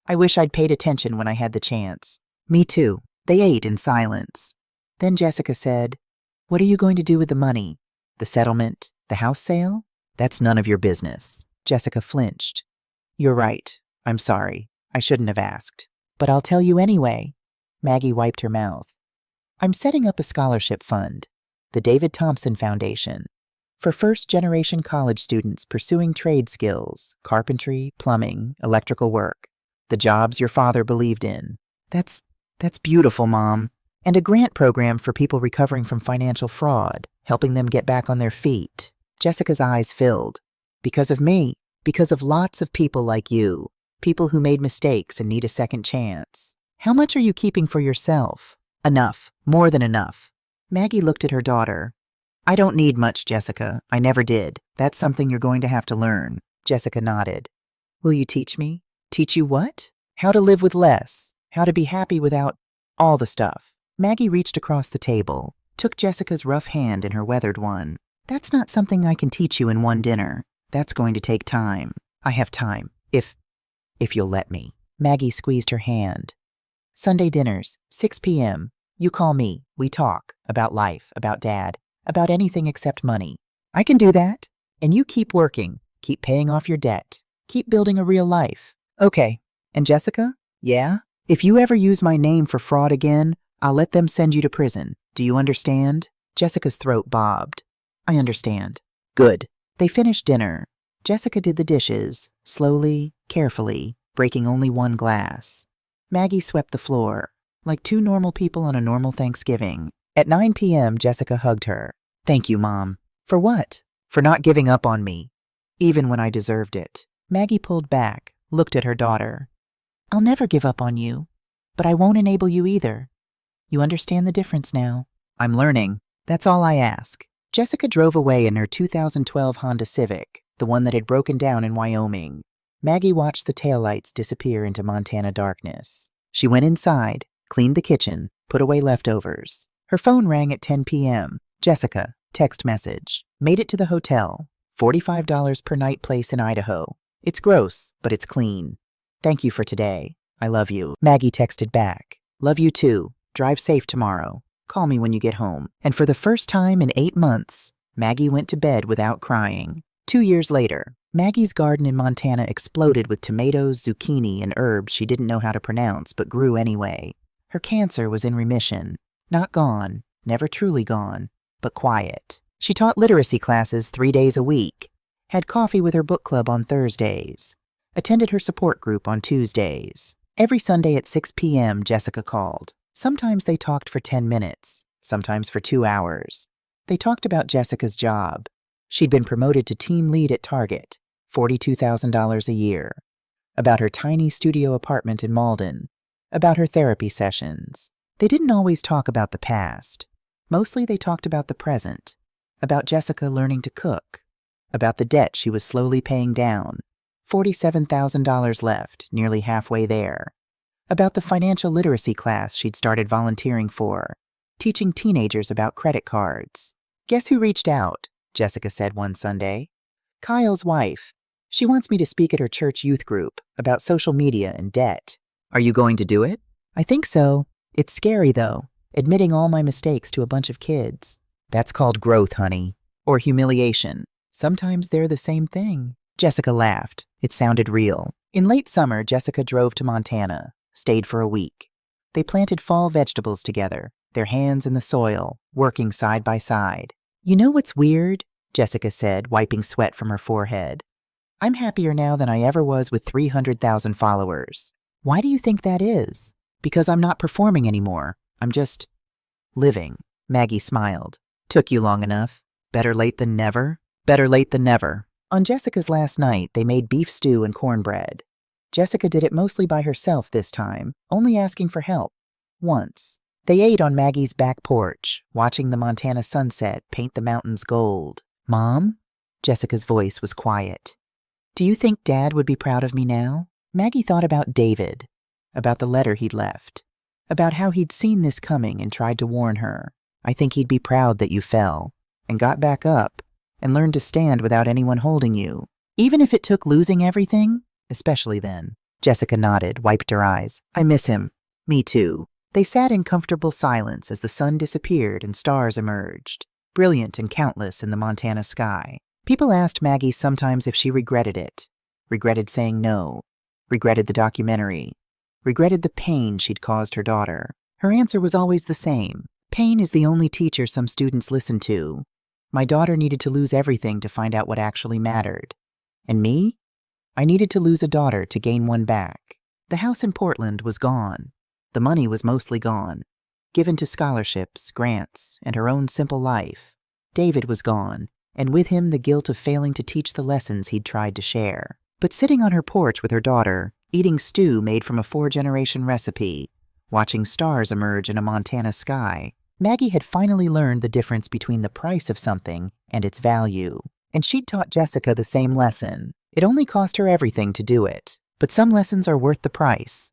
Speaker 1: I wish I'd paid attention when I had the chance. Me too. They ate in silence. Then Jessica said, What are you going to do with the money? The settlement? The house sale? That's none of your business. Jessica flinched. You're right. I'm sorry. I shouldn't have asked. But I'll tell you anyway. Maggie wiped her mouth. I'm setting up a scholarship fund, the David Thompson Foundation, for first-generation college students pursuing trade skills, carpentry, plumbing, electrical work, the jobs your father believed in. That's beautiful, Mom. And a grant program for people recovering from financial fraud, helping them get back on their feet. Jessica's eyes filled. Because of me. Because of lots of people like you. People who made mistakes and need a second chance. How much are you keeping for yourself? Enough. More than enough. Maggie looked at her daughter. I don't need much, Jessica. I never did. That's something you're going to have to learn. Jessica nodded. Will you teach me? Teach you what? How to live with less. How to be happy without all the stuff. Maggie reached across the table, took Jessica's rough hand in her weathered one. That's not something I can teach you in one dinner. That's going to take time. I have time, if you'll let me. Maggie squeezed her hand. Sunday dinners, 6 p.m. You call me. We talk about life, about Dad, about anything except money. I can do that. And you keep working, keep paying off your debt, keep building a real life. Okay. And Jessica? Yeah? If you ever use my name for fraud again, I'll let them send you to prison. Do you understand? Jessica's throat bobbed. I understand. Good. They finished dinner. Jessica did the dishes, slowly, carefully, breaking only 1 glass. Maggie swept the floor, like 2 normal people on a normal Thanksgiving. At 9 p.m., Jessica hugged her. Thank you, Mom. For what? For not giving up on me, even when I deserved it. Maggie pulled back, looked at her daughter. I'll never give up on you, but I won't enable you either. You understand the difference now. I'm learning. That's all I ask. Jessica drove away in her 2012 Honda Civic, the one that had broken down in Wyoming. Maggie watched the taillights disappear into Montana darkness. She went inside, cleaned the kitchen, put away leftovers. Her phone rang at 10 p.m. Jessica, text message. Made it to the hotel. $45 per night place in Idaho. It's gross, but it's clean. Thank you for today. I love you. Maggie texted back. Love you too. Drive safe tomorrow. Call me when you get home. And for the first time in 8 months, Maggie went to bed without crying. 2 years later, Maggie's garden in Montana exploded with tomatoes, zucchini, and herbs she didn't know how to pronounce but grew anyway. Her cancer was in remission. Not gone, never truly gone, but quiet. She taught literacy classes 3 days a week, had coffee with her book club on Thursdays, attended her support group on Tuesdays. Every Sunday at 6 p.m., Jessica called. Sometimes they talked for 10 minutes, sometimes for 2 hours. They talked about Jessica's job. She'd been promoted to team lead at Target, $42,000 a year. About her tiny studio apartment in Malden. About her therapy sessions. They didn't always talk about the past. Mostly they talked about the present. About Jessica learning to cook. About the debt she was slowly paying down. $47,000 left, nearly halfway there. About the financial literacy class she'd started volunteering for, teaching teenagers about credit cards. "Guess who reached out?" Jessica said one Sunday. "Kyle's wife. She wants me to speak at her church youth group about social media and debt." "Are you going to do it?" "I think so. It's scary, though, admitting all my mistakes to a bunch of kids." "That's called growth, honey. Or humiliation. Sometimes they're the same thing." Jessica laughed. It sounded real. In late summer, Jessica drove to Montana, stayed for a week. They planted fall vegetables together, their hands in the soil, working side by side. "You know what's weird?" Jessica said, wiping sweat from her forehead. "I'm happier now than I ever was with 300,000 followers. Why do you think that is?" "Because I'm not performing anymore. I'm just living." Maggie smiled. "Took you long enough. Better late than never." Better late than never. On Jessica's last night, they made beef stew and cornbread. Jessica did it mostly by herself this time, only asking for help. Once. They ate on Maggie's back porch, watching the Montana sunset paint the mountains gold. "Mom?" Jessica's voice was quiet. "Do you think Dad would be proud of me now?" Maggie thought about David, about the letter he'd left, about how he'd seen this coming and tried to warn her. "I think he'd be proud that you fell, and got back up, and learned to stand without anyone holding you. Even if it took losing everything, especially then." Jessica nodded, wiped her eyes. "I miss him." "Me too." They sat in comfortable silence as the sun disappeared and stars emerged, brilliant and countless in the Montana sky. People asked Maggie sometimes if she regretted it, regretted saying no, regretted the documentary, regretted the pain she'd caused her daughter. Her answer was always the same. "Pain is the only teacher some students listen to. My daughter needed to lose everything to find out what actually mattered. And me? I needed to lose a daughter to gain one back." The house in Portland was gone. The money was mostly gone, given to scholarships, grants, and her own simple life. David was gone, and with him the guilt of failing to teach the lessons he'd tried to share. But sitting on her porch with her daughter, eating stew made from a 4-generation recipe, watching stars emerge in a Montana sky, Maggie had finally learned the difference between the price of something and its value. And she'd taught Jessica the same lesson. It only cost her everything to do it. But some lessons are worth the price.